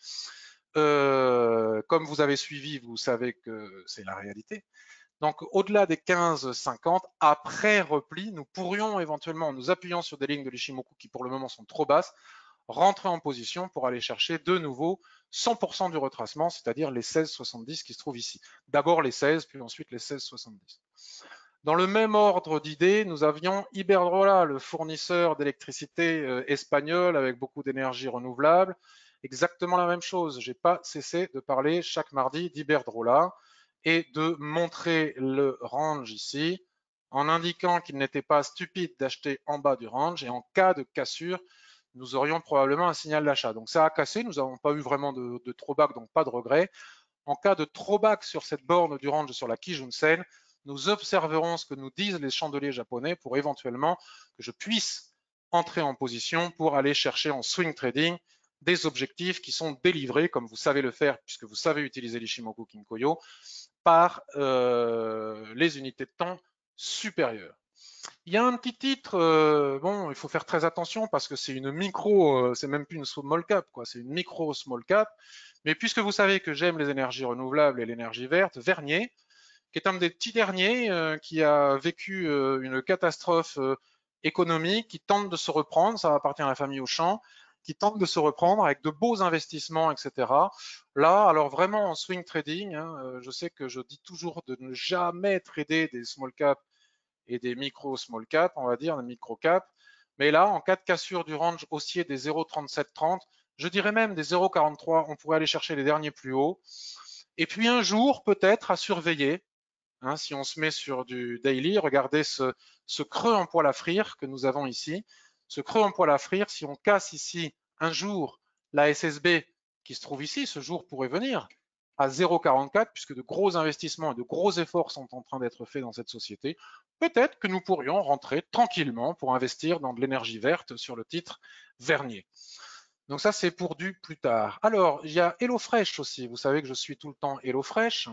Comme vous avez suivi, vous savez que c'est la réalité. Donc, au-delà des 15,50, après repli, nous pourrions éventuellement, en nous appuyant sur des lignes de l'Ishimoku qui pour le moment sont trop basses, rentrer en position pour aller chercher de nouveau 100% du retracement, c'est-à-dire les 16,70 qui se trouvent ici. D'abord les 16, puis ensuite les 16,70. Dans le même ordre d'idées, nous avions Iberdrola, le fournisseur d'électricité espagnol avec beaucoup d'énergie renouvelable. Exactement la même chose. Je n'ai pas cessé de parler chaque mardi d'Iberdrola et de montrer le range ici en indiquant qu'il n'était pas stupide d'acheter en bas du range et en cas de cassure, nous aurions probablement un signal d'achat. Donc ça a cassé, nous n'avons pas eu vraiment de throwback, donc pas de regret. En cas de throwback sur cette borne du range sur la Kijun-sen, nous observerons ce que nous disent les chandeliers japonais pour éventuellement que je puisse entrer en position pour aller chercher en swing trading des objectifs qui sont délivrés, comme vous savez le faire, puisque vous savez utiliser l'Ishimoku Kinkoyo, par les unités de temps supérieures. Il y a un petit titre, bon, il faut faire très attention parce que c'est une micro, c'est même plus une small cap, quoi, c'est une micro small cap. Mais puisque vous savez que j'aime les énergies renouvelables et l'énergie verte, Vernier, qui est un des petits derniers qui a vécu une catastrophe économique, qui tente de se reprendre, ça appartient à la famille Auchan, qui tente de se reprendre avec de beaux investissements, etc. Là, alors vraiment en swing trading, je sais que je dis toujours de ne jamais trader des small caps et des micro small cap, on va dire, des micro cap. Mais là, en cas de cassure du range haussier des 0,3730, je dirais même des 0,43, on pourrait aller chercher les derniers plus hauts. Et puis un jour, peut-être à surveiller, si on se met sur du daily, regardez ce creux en poil à frire que nous avons ici. Ce creux en poil à frire, si on casse ici un jour la SSB qui se trouve ici, ce jour pourrait venir à 0,44 puisque de gros investissements et de gros efforts sont en train d'être faits dans cette société. Peut-être que nous pourrions rentrer tranquillement pour investir dans de l'énergie verte sur le titre Vernier. Donc ça, c'est pour du plus tard. Alors, il y a HelloFresh aussi. Vous savez que je suis tout le temps HelloFresh.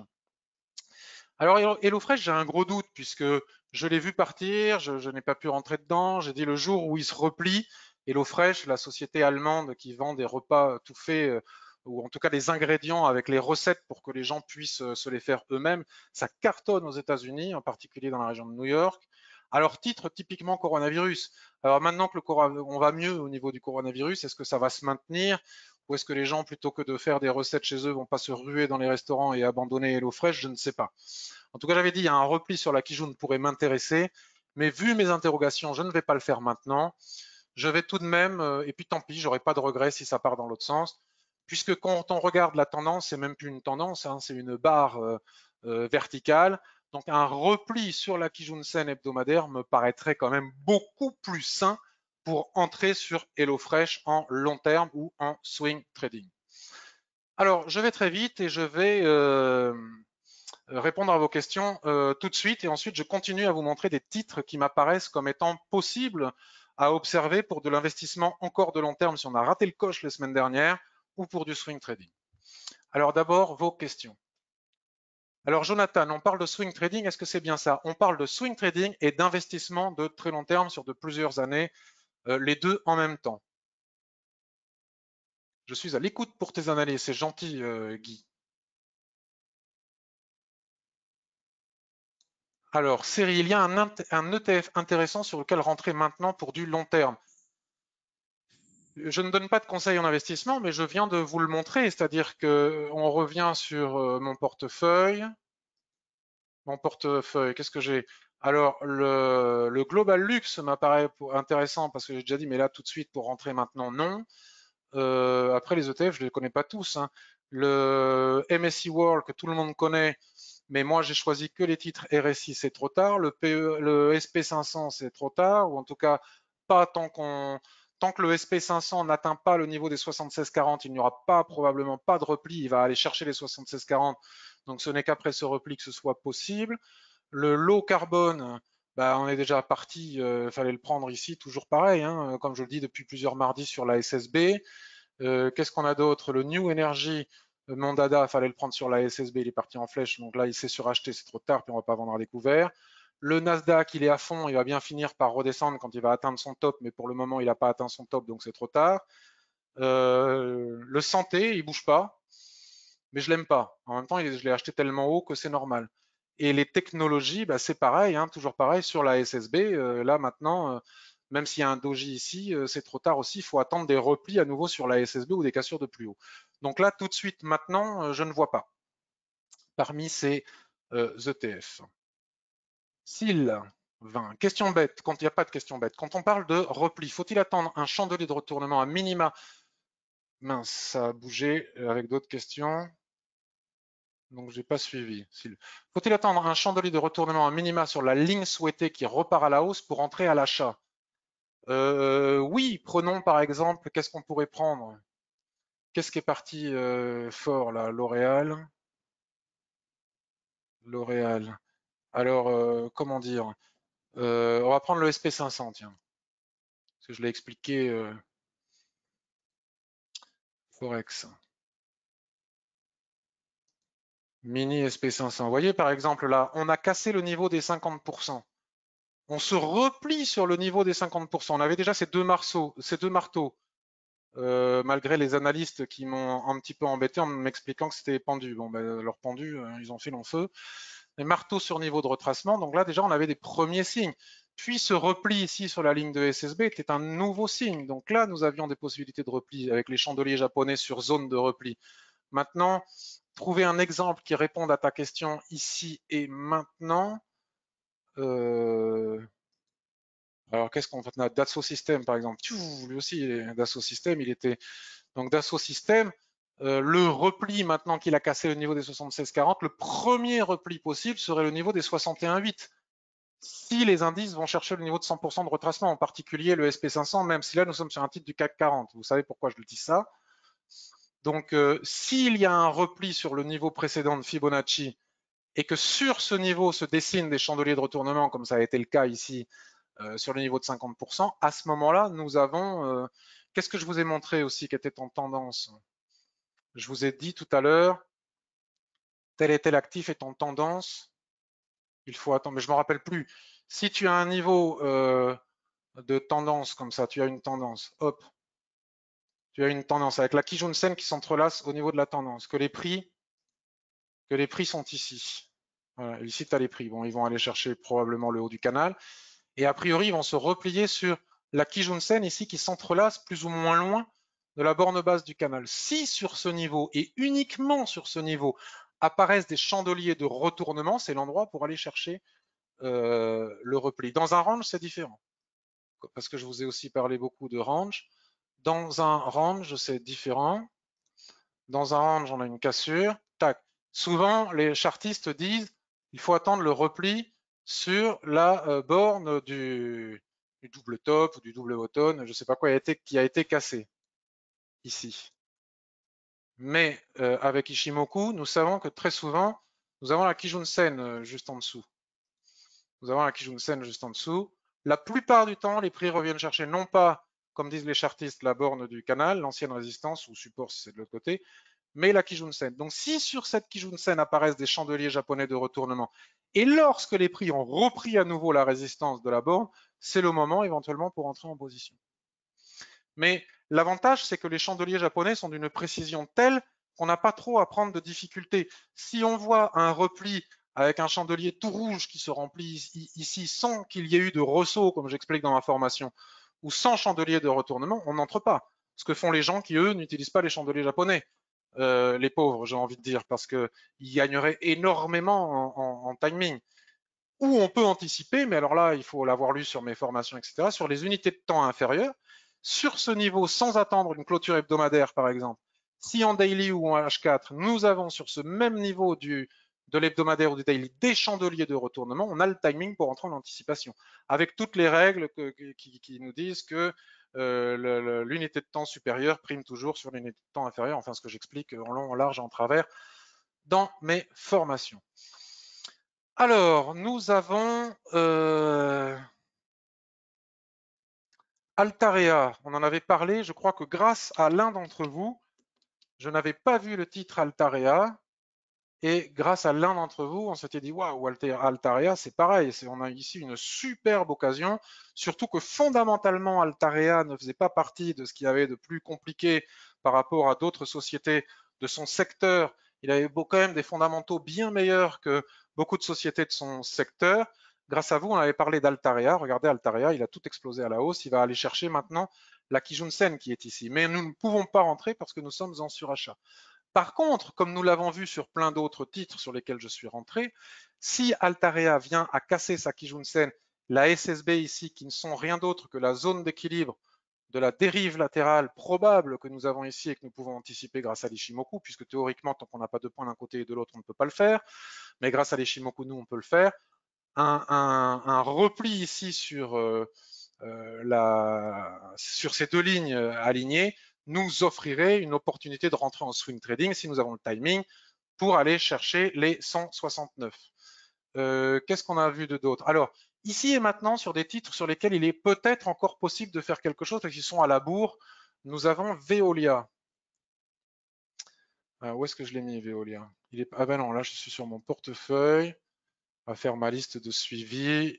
Alors, HelloFresh, j'ai un gros doute puisque je l'ai vu partir, je n'ai pas pu rentrer dedans. J'ai dit le jour où il se replie, HelloFresh, la société allemande qui vend des repas tout faits, ou en tout cas des ingrédients avec les recettes pour que les gens puissent se les faire eux-mêmes, ça cartonne aux États-Unis, en particulier dans la région de New York. Alors, titre typiquement coronavirus. Alors maintenant que on va mieux au niveau du coronavirus, est-ce que ça va se maintenir? Ou est-ce que les gens, plutôt que de faire des recettes chez eux, vont pas se ruer dans les restaurants et abandonner HelloFresh? Je ne sais pas. En tout cas, j'avais dit, il y a un repli sur la Kijun pourrait m'intéresser, mais vu mes interrogations, je ne vais pas le faire maintenant. Je vais tout de même, et puis tant pis, j'aurai pas de regret si ça part dans l'autre sens, puisque quand on regarde la tendance, c'est même plus une tendance, c'est une barre verticale. Donc un repli sur la Kijun-sen hebdomadaire me paraîtrait quand même beaucoup plus sain pour entrer sur HelloFresh en long terme ou en swing trading. Alors, je vais très vite et je vais répondre à vos questions tout de suite et ensuite je continue à vous montrer des titres qui m'apparaissent comme étant possibles à observer pour de l'investissement encore de long terme si on a raté le coche les semaines dernières ou pour du swing trading. Alors d'abord, vos questions. Alors Jonathan, on parle de swing trading, est-ce que c'est bien ça? On parle de swing trading et d'investissement de très long terme sur de plusieurs années, les deux en même temps. Je suis à l'écoute pour tes analyses, c'est gentil Guy. Alors, série, il y a un ETF intéressant sur lequel rentrer maintenant pour du long terme. Je ne donne pas de conseils en investissement, mais je viens de vous le montrer, c'est-à-dire que on revient sur mon portefeuille. Mon portefeuille, qu'est-ce que j'ai? Alors, le Global Luxe m'apparaît intéressant parce que j'ai déjà dit, mais là, tout de suite, pour rentrer maintenant, non. Après, les ETF, je ne les connais pas tous, hein. Le MSCI World, que tout le monde connaît, mais moi, j'ai choisi que les titres RSI, c'est trop tard. Le SP500, c'est trop tard, ou en tout cas, pas tant que le SP500 n'atteint pas le niveau des 76,40, il n'y aura probablement pas de repli. Il va aller chercher les 76,40. Donc, ce n'est qu'après ce repli que ce soit possible. Le low carbone, bah, on est déjà parti, il fallait le prendre ici, toujours pareil, hein, comme je le dis depuis plusieurs mardis sur la SSB. Qu'est-ce qu'on a d'autre? Le New Energy, mon dada, il fallait le prendre sur la SSB, il est parti en flèche, donc là il s'est suracheté, c'est trop tard, puis on va pas vendre à découvert. Le Nasdaq, il est à fond, il va bien finir par redescendre quand il va atteindre son top, mais pour le moment il n'a pas atteint son top, donc c'est trop tard. Le santé, il bouge pas, mais je l'aime pas. En même temps, je l'ai acheté tellement haut que c'est normal. Et les technologies, bah, c'est pareil, hein, toujours pareil sur la SSB. Là maintenant, même s'il y a un doji ici, c'est trop tard aussi. Il faut attendre des replis à nouveau sur la SSB ou des cassures de plus haut. Donc là, tout de suite, maintenant, je ne vois pas parmi ces ETF. SIL 20. Question bête, quand il n'y a pas de question bête. Quand on parle de repli, faut-il attendre un chandelier de retournement à minima? Mince, ça a bougé avec d'autres questions. Donc, j'ai pas suivi. Faut-il attendre un chandelier de retournement à minima sur la ligne souhaitée qui repart à la hausse pour entrer à l'achat? Oui, prenons par exemple, qu'est-ce qu'on pourrait prendre? Qu'est-ce qui est parti fort là? L'Oréal. L'Oréal. Alors, comment dire? On va prendre le SP500, tiens. Parce que je l'ai expliqué, Forex. Mini SP500. Vous voyez, par exemple, là, on a cassé le niveau des 50%. On se replie sur le niveau des 50%. On avait déjà ces deux marteaux. Malgré les analystes qui m'ont un petit peu embêté en m'expliquant que c'était pendu. Bon, ben, leur pendu, ils ont fait long feu. Les marteaux sur niveau de retracement, donc là déjà on avait des premiers signes. Puis ce repli ici sur la ligne de SSB était un nouveau signe. Donc là nous avions des possibilités de repli avec les chandeliers japonais sur zone de repli. Maintenant, trouver un exemple qui réponde à ta question ici et maintenant. Alors qu'est-ce qu'on a? Dassault Systèmes par exemple. Lui aussi, Dassault Systèmes, il était donc Dassault Systèmes, le repli maintenant qu'il a cassé le niveau des 76,40, le premier repli possible serait le niveau des 61,8. Si les indices vont chercher le niveau de 100% de retracement, en particulier le SP500, même si là nous sommes sur un titre du CAC 40. Vous savez pourquoi je le dis ça? Donc s'il y a un repli sur le niveau précédent de Fibonacci et que sur ce niveau se dessinent des chandeliers de retournement, comme ça a été le cas ici sur le niveau de 50%, à ce moment-là, nous avons... Qu'est-ce que je vous ai montré aussi qui était en tendance? Je vous ai dit tout à l'heure, tel et tel actif est en tendance. Il faut attendre, mais je ne me rappelle plus. Si tu as un niveau de tendance comme ça, tu as une tendance, hop, tu as une tendance avec la Kijun-sen qui s'entrelace au niveau de la tendance, que les prix sont ici. Voilà, ici, tu as les prix. Bon, ils vont aller chercher probablement le haut du canal. Et a priori, ils vont se replier sur la Kijun-sen ici qui s'entrelace plus ou moins loin de la borne basse du canal. Si sur ce niveau et uniquement sur ce niveau apparaissent des chandeliers de retournement, c'est l'endroit pour aller chercher le repli. Dans un range, c'est différent. Parce que je vous ai aussi parlé beaucoup de range. Dans un range, c'est différent. Dans un range, on a une cassure. Tac. Souvent, les chartistes disent il faut attendre le repli sur la borne du double top ou du double bottom, je ne sais pas quoi, qui a été cassé ici. Mais avec Ishimoku, nous savons que très souvent, nous avons la Kijun-sen juste en dessous. Nous avons la Kijun-sen juste en dessous. La plupart du temps, les prix reviennent chercher non pas, comme disent les chartistes, la borne du canal, l'ancienne résistance ou support si c'est de l'autre côté, mais la Kijun-sen. Donc si sur cette Kijun-sen apparaissent des chandeliers japonais de retournement, et lorsque les prix ont repris à nouveau la résistance de la borne, c'est le moment éventuellement pour entrer en position. Mais l'avantage, c'est que les chandeliers japonais sont d'une précision telle qu'on n'a pas trop à prendre de difficultés. Si on voit un repli avec un chandelier tout rouge qui se remplit ici sans qu'il y ait eu de ressaut, comme j'explique dans ma formation, ou sans chandelier de retournement, on n'entre pas. Ce que font les gens qui, eux, n'utilisent pas les chandeliers japonais. Les pauvres, j'ai envie de dire, parce qu'ils gagneraient énormément en timing. Ou on peut anticiper, mais alors là, il faut l'avoir lu sur mes formations, etc., sur les unités de temps inférieures, sur ce niveau, sans attendre une clôture hebdomadaire, par exemple. Si en daily ou en H4, nous avons sur ce même niveau de l'hebdomadaire ou du daily des chandeliers de retournement, on a le timing pour entrer en anticipation, avec toutes les règles qui nous disent que l'unité de temps supérieure prime toujours sur l'unité de temps inférieure, enfin ce que j'explique en long, en large, en travers dans mes formations. Alors, nous avons Altarea, on en avait parlé, je crois que grâce à l'un d'entre vous, je n'avais pas vu le titre Altarea, et grâce à l'un d'entre vous, on s'était dit, waouh, Altarea, c'est pareil, on a ici une superbe occasion, surtout que fondamentalement, Altarea ne faisait pas partie de ce qu'il y avait de plus compliqué par rapport à d'autres sociétés de son secteur. Il avait quand même des fondamentaux bien meilleurs que beaucoup de sociétés de son secteur. Grâce à vous, on avait parlé d'Altarea. Regardez, Altarea, il a tout explosé à la hausse. Il va aller chercher maintenant la Kijun-sen qui est ici. Mais nous ne pouvons pas rentrer parce que nous sommes en surachat. Par contre, comme nous l'avons vu sur plein d'autres titres sur lesquels je suis rentré, si Altarea vient à casser sa Kijun-sen, la SSB ici, qui ne sont rien d'autre que la zone d'équilibre de la dérive latérale probable que nous avons ici et que nous pouvons anticiper grâce à l'Ishimoku, puisque théoriquement, tant qu'on n'a pas de points d'un côté et de l'autre, on ne peut pas le faire. Mais grâce à l'Ishimoku, nous, on peut le faire. Un repli ici sur ces deux lignes alignées nous offrirait une opportunité de rentrer en swing trading si nous avons le timing pour aller chercher les 169. Qu'est-ce qu'on a vu de d'autres? Alors, ici et maintenant, sur des titres sur lesquels il est peut-être encore possible de faire quelque chose parce qu'ils sont à la bourre, nous avons Veolia. Où est-ce que je l'ai mis, Veolia? Ah ben non, là je suis sur mon portefeuille. On va faire ma liste de suivi.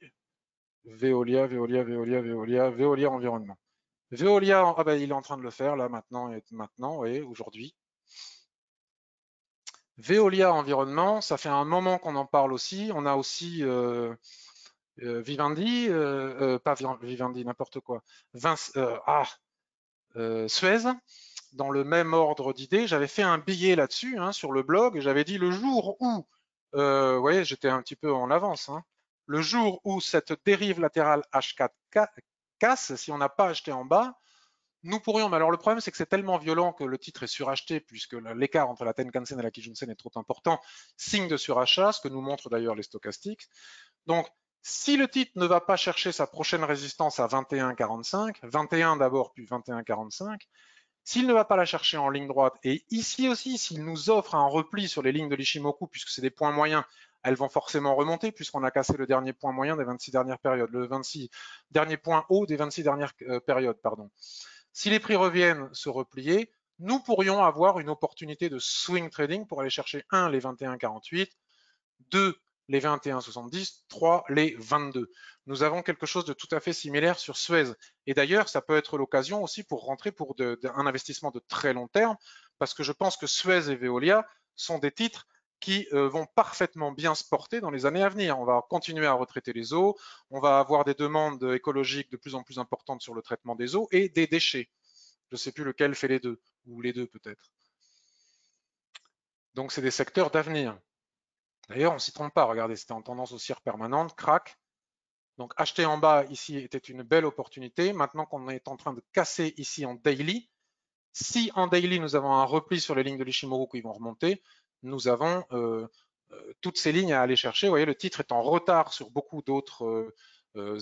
Veolia, Veolia, Veolia, Veolia, Veolia Environnement. Veolia, ah ben, il est en train de le faire là maintenant, oui, aujourd'hui. Veolia Environnement, ça fait un moment qu'on en parle aussi. On a aussi Vivendi, pas Vivendi, n'importe quoi. Suez, dans le même ordre d'idées. J'avais fait un billet là-dessus sur le blog. J'avais dit le jour où, vous voyez, j'étais un petit peu en avance. Le jour où cette dérive latérale H4 casse, si on n'a pas acheté en bas, nous pourrions, mais alors le problème c'est que c'est tellement violent que le titre est suracheté puisque l'écart entre la Tenkan-sen et la Kijun-sen est trop important, signe de surachat, ce que nous montrent d'ailleurs les stochastiques. Donc, si le titre ne va pas chercher sa prochaine résistance à 21,45, 21 d'abord puis 21,45, s'il ne va pas la chercher en ligne droite, et ici aussi, s'il nous offre un repli sur les lignes de l'Ishimoku, puisque c'est des points moyens, elles vont forcément remonter, puisqu'on a cassé le dernier point moyen des 26 dernières périodes, le 26 dernier point haut des 26 dernières périodes, pardon. Si les prix reviennent se replier, nous pourrions avoir une opportunité de swing trading pour aller chercher 1, les 21,48, 2, les 21,70, 3, les 22. Nous avons quelque chose de tout à fait similaire sur Suez. Et d'ailleurs, ça peut être l'occasion aussi pour rentrer pour un investissement de très long terme, parce que je pense que Suez et Veolia sont des titres qui vont parfaitement bien se porter dans les années à venir. On va continuer à retraiter les eaux, on va avoir des demandes écologiques de plus en plus importantes sur le traitement des eaux et des déchets. Je ne sais plus lequel fait les deux, ou les deux peut-être. Donc c'est des secteurs d'avenir. D'ailleurs, on ne s'y trompe pas, regardez, c'était en tendance haussière permanente, crack. Donc acheter en bas ici était une belle opportunité. Maintenant qu'on est en train de casser ici en daily, si en daily nous avons un repli sur les lignes de l'Ishimoku qui vont remonter, nous avons toutes ces lignes à aller chercher. Vous voyez, le titre est en retard sur beaucoup d'autres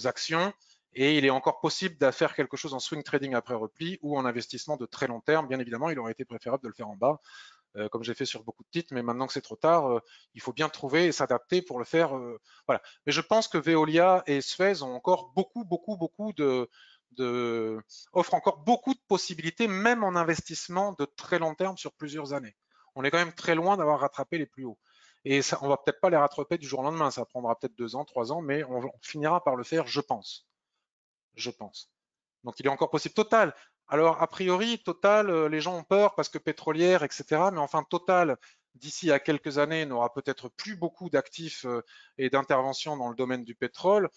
actions et il est encore possible de faire quelque chose en swing trading après repli ou en investissement de très long terme. Bien évidemment, il aurait été préférable de le faire en bas, comme j'ai fait sur beaucoup de titres, mais maintenant que c'est trop tard, il faut bien trouver et s'adapter pour le faire. Voilà. Mais je pense que Veolia et Suez ont encore beaucoup offrent encore beaucoup de possibilités, même en investissement de très long terme sur plusieurs années. On est quand même très loin d'avoir rattrapé les plus hauts. Et ça, on va peut-être pas les rattraper du jour au lendemain, ça prendra peut-être 2 ans, 3 ans, mais on finira par le faire, je pense. Je pense. Donc il est encore possible. Total. Alors, a priori, Total, les gens ont peur parce que pétrolière, etc. Mais enfin, Total, d'ici à quelques années, n'aura peut-être plus beaucoup d'actifs et d'interventions dans le domaine du pétrole,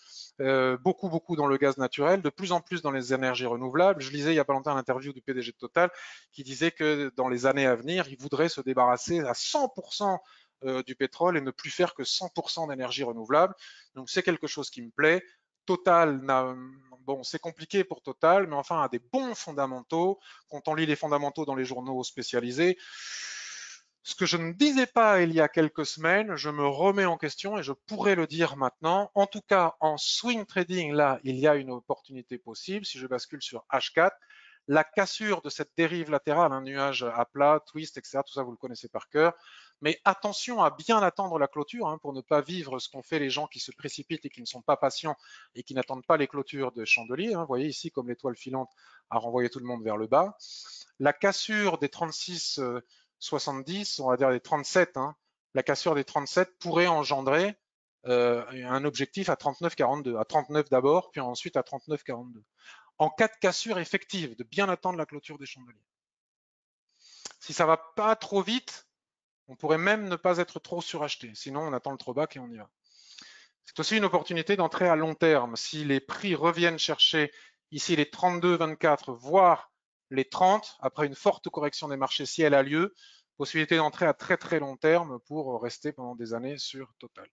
beaucoup dans le gaz naturel, de plus en plus dans les énergies renouvelables. Je lisais il n'y a pas longtemps l'interview du PDG de Total qui disait que dans les années à venir, il voudrait se débarrasser à 100% du pétrole et ne plus faire que 100% d'énergie renouvelable. Donc c'est quelque chose qui me plaît. Total, bon, c'est compliqué pour Total, mais enfin a des bons fondamentaux. Quand on lit les fondamentaux dans les journaux spécialisés, ce que je ne disais pas il y a quelques semaines, je me remets en question et je pourrais le dire maintenant. En tout cas, en swing trading, là, il y a une opportunité possible. Si je bascule sur H4, la cassure de cette dérive latérale, un nuage à plat, twist, etc., tout ça, vous le connaissez par cœur. Mais attention à bien attendre la clôture pour ne pas vivre ce qu'ont fait les gens qui se précipitent et qui ne sont pas patients et qui n'attendent pas les clôtures de chandelier. Vous voyez ici, comme l'étoile filante a renvoyé tout le monde vers le bas. La cassure des 36,70, on va dire les 37, la cassure des 37 pourrait engendrer un objectif à 39,42, à 39 d'abord, puis ensuite à 39,42. En cas de cassure effective, de bien attendre la clôture des chandeliers. Si ça va pas trop vite, on pourrait même ne pas être trop suracheté. Sinon, on attend le trop bas et on y va. C'est aussi une opportunité d'entrer à long terme. Si les prix reviennent chercher ici les 32,24, voire les 30, après une forte correction des marchés, si elle a lieu, possibilité d'entrer à très long terme pour rester pendant des années sur Total.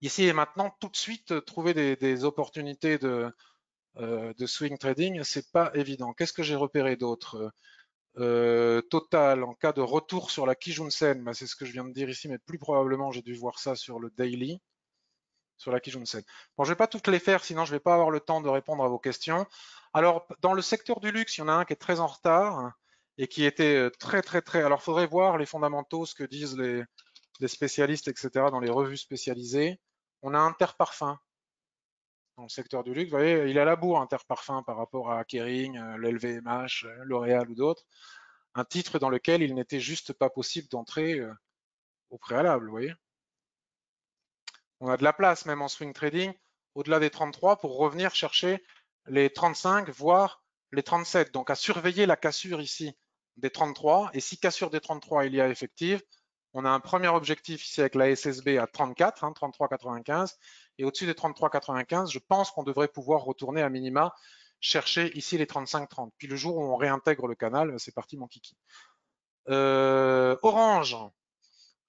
Ici et maintenant, tout de suite, trouver des opportunités de swing trading, c'est pas évident. Qu'est-ce que j'ai repéré d'autre? Total, en cas de retour sur la Kijun-sen, c'est ce que je viens de dire ici, mais plus probablement j'ai dû voir ça sur le daily, sur la Kijun-sen. Bon, je vais pas toutes les faire, sinon je vais pas avoir le temps de répondre à vos questions. Alors, dans le secteur du luxe, il y en a un qui est très en retard et qui était très. Alors, il faudrait voir les fondamentaux, ce que disent les spécialistes, etc., dans les revues spécialisées. On a Interparfum dans le secteur du luxe. Vous voyez, il est à la bourre, Interparfum, par rapport à Kering, l'LVMH, L'Oréal ou d'autres. Un titre dans lequel il n'était juste pas possible d'entrer au préalable, vous voyez. On a de la place, même en swing trading, au-delà des 33 pour revenir chercher les 35, voire les 37. Donc, à surveiller la cassure ici des 33. Et si cassure des 33 il y a effective, on a un premier objectif ici avec la SSB à 34, 33,95. Et au-dessus des 33,95, je pense qu'on devrait pouvoir retourner à minima, chercher ici les 35,30. Puis le jour où on réintègre le canal, c'est parti mon kiki. Orange.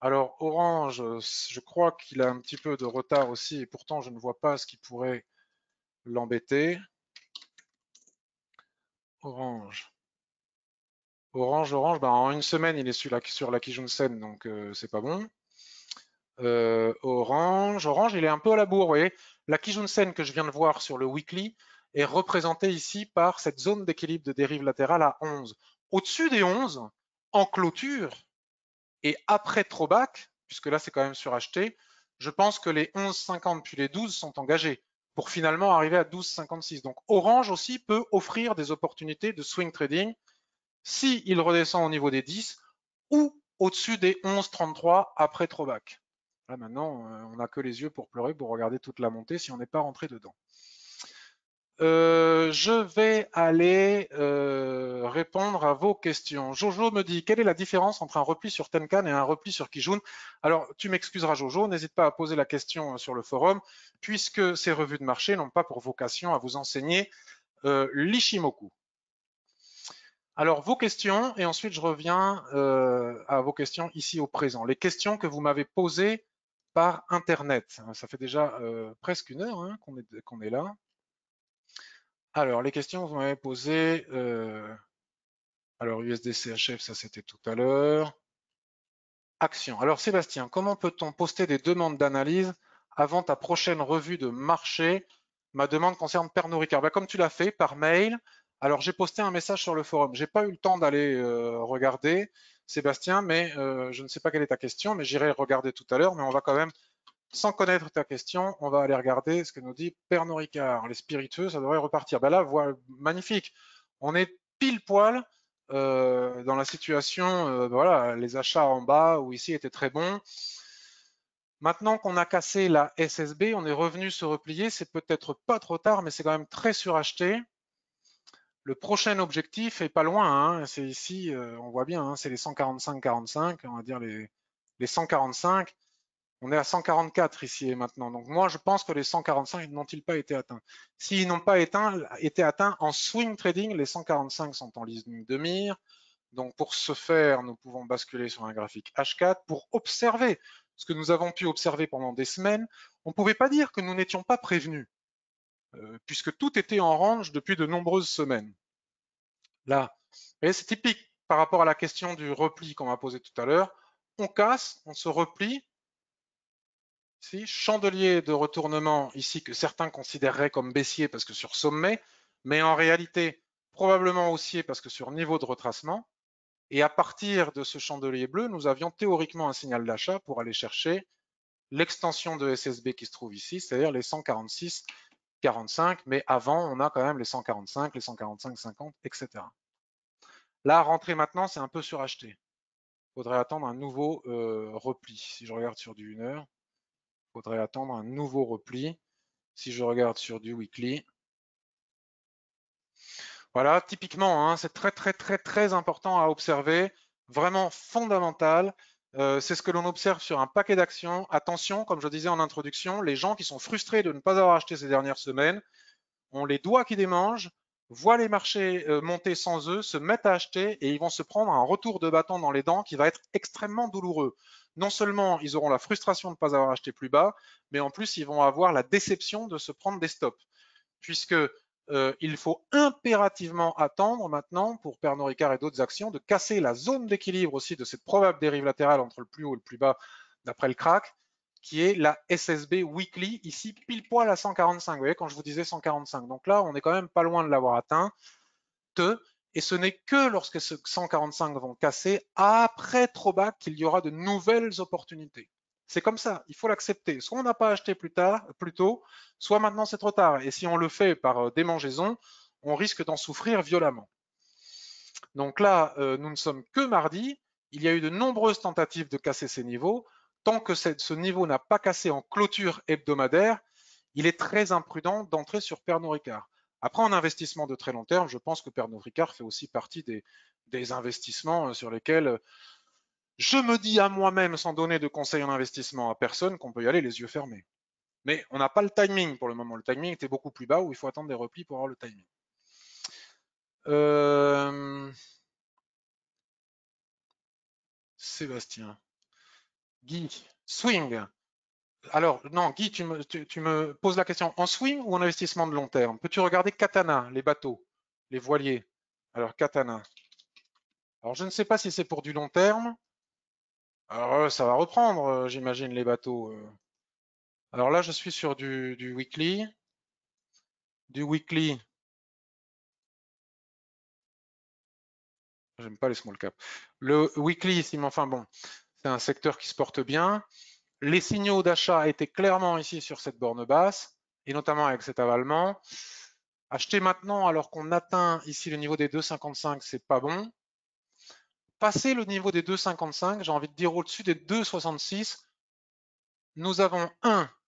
Alors Orange, je crois qu'il a un petit peu de retard aussi, et pourtant je ne vois pas ce qui pourrait l'embêter. Orange. Orange, en une semaine il est sur la Kijun-sen, donc c'est pas bon. Orange, il est un peu à la bourre, vous voyez. La Kijun-sen que je viens de voir sur le weekly est représentée ici par cette zone d'équilibre de dérive latérale à 11. Au-dessus des 11, en clôture, et après throwback, puisque là c'est quand même suracheté, je pense que les 11,50 puis les 12 sont engagés pour finalement arriver à 12,56. Donc Orange aussi peut offrir des opportunités de swing trading s'il redescend au niveau des 10 ou au-dessus des 11,33 après throwback. Là maintenant, on n'a que les yeux pour pleurer pour regarder toute la montée si on n'est pas rentré dedans. Je vais aller répondre à vos questions. Jojo me dit, quelle est la différence entre un repli sur Tenkan et un repli sur Kijun? Alors, tu m'excuseras Jojo, n'hésite pas à poser la question sur le forum, puisque ces revues de marché n'ont pas pour vocation à vous enseigner l'Ishimoku. Alors, vos questions, et ensuite je reviens à vos questions ici au présent. Les questions que vous m'avez posées par Internet. Ça fait déjà presque une heure qu'on est là. Alors, les questions que vous m'avez posées. Alors, USDCHF, ça c'était tout à l'heure. Action. Alors, Sébastien, comment peut-on poster des demandes d'analyse avant ta prochaine revue de marché? Ma demande concerne Pernod Ricard. Comme tu l'as fait par mail. Alors, j'ai posté un message sur le forum. J'ai pas eu le temps d'aller regarder, Sébastien, mais je ne sais pas quelle est ta question, mais j'irai regarder tout à l'heure. Mais on va quand même, sans connaître ta question, on va aller regarder ce que nous dit Pernod Ricard. Les spiritueux, ça devrait repartir. Là, voilà, magnifique. On est pile poil dans la situation, voilà, les achats en bas où ici étaient très bons. Maintenant qu'on a cassé la SSB, on est revenu se replier. C'est peut-être pas trop tard, mais c'est quand même très suracheté. Le prochain objectif est pas loin, hein, c'est ici, on voit bien, hein, c'est les 145,45, on va dire les 145. On est à 144 ici et maintenant. Donc moi, je pense que les 145 n'ont-ils pas été atteints. S'ils n'ont pas été atteints en swing trading, les 145 sont en ligne de mire. Donc pour ce faire, nous pouvons basculer sur un graphique H4 pour observer ce que nous avons pu observer pendant des semaines. On ne pouvait pas dire que nous n'étions pas prévenus, puisque tout était en range depuis de nombreuses semaines. Là, c'est typique par rapport à la question du repli qu'on m'a posé tout à l'heure. On casse, on se replie. Ici, chandelier de retournement ici que certains considéreraient comme baissier parce que sur sommet, mais en réalité probablement haussier parce que sur niveau de retracement. Et à partir de ce chandelier bleu, nous avions théoriquement un signal d'achat pour aller chercher l'extension de SSB qui se trouve ici, c'est-à-dire les 146,45, mais avant, on a quand même les 145, les 145,50, etc. Là, rentrer maintenant, c'est un peu suracheté. Il faudrait attendre un nouveau repli. Si je regarde sur du 1 heure, il faudrait attendre un nouveau repli. Si je regarde sur du weekly, voilà, typiquement, hein, c'est très important à observer, vraiment fondamental. C'est ce que l'on observe sur un paquet d'actions. Attention, comme je disais en introduction, les gens qui sont frustrés de ne pas avoir acheté ces dernières semaines ont les doigts qui démangent, voient les marchés monter sans eux, se mettent à acheter et ils vont se prendre un retour de bâton dans les dents qui va être extrêmement douloureux. Non seulement ils auront la frustration de ne pas avoir acheté plus bas, mais en plus ils vont avoir la déception de se prendre des stops, puisque il faut impérativement attendre maintenant pour Pernod Ricard et d'autres actions de casser la zone d'équilibre aussi de cette probable dérive latérale entre le plus haut et le plus bas d'après le crack, qui est la SSB Weekly, ici pile poil à 145. Vous voyez, quand je vous disais 145. Donc là, on est quand même pas loin de l'avoir atteint. Et ce n'est que lorsque ce 145 vont casser, après trop bas, qu'il y aura de nouvelles opportunités. C'est comme ça, il faut l'accepter. Soit on n'a pas acheté plus tôt, soit maintenant c'est trop tard. Et si on le fait par démangeaison, on risque d'en souffrir violemment. Donc là, nous ne sommes que mardi. Il y a eu de nombreuses tentatives de casser ces niveaux. Tant que ce niveau n'a pas cassé en clôture hebdomadaire, il est très imprudent d'entrer sur Pernod Ricard. Après, en investissement de très long terme, je pense que Pernod Ricard fait aussi partie des investissements sur lesquels je me dis à moi-même, sans donner de conseils en investissement à personne, qu'on peut y aller les yeux fermés. Mais on n'a pas le timing pour le moment. Le timing était beaucoup plus bas où il faut attendre des replis pour avoir le timing. Sébastien. Guy, swing. Alors, non, Guy, tu me poses la question en swing ou en investissement de long terme? Peux-tu regarder Katana, les bateaux, les voiliers? Alors, Katana. Alors, je ne sais pas si c'est pour du long terme. Alors, ça va reprendre, j'imagine, les bateaux. Alors là, je suis sur du weekly. Du weekly, j'aime pas les small caps. Le weekly, ici, mais enfin bon, c'est un secteur qui se porte bien. Les signaux d'achat étaient clairement ici sur cette borne basse, et notamment avec cet avalement. Acheter maintenant alors qu'on atteint ici le niveau des 2,55, c'est pas bon. Passer le niveau des 2,55, j'ai envie de dire au-dessus des 2,66, nous avons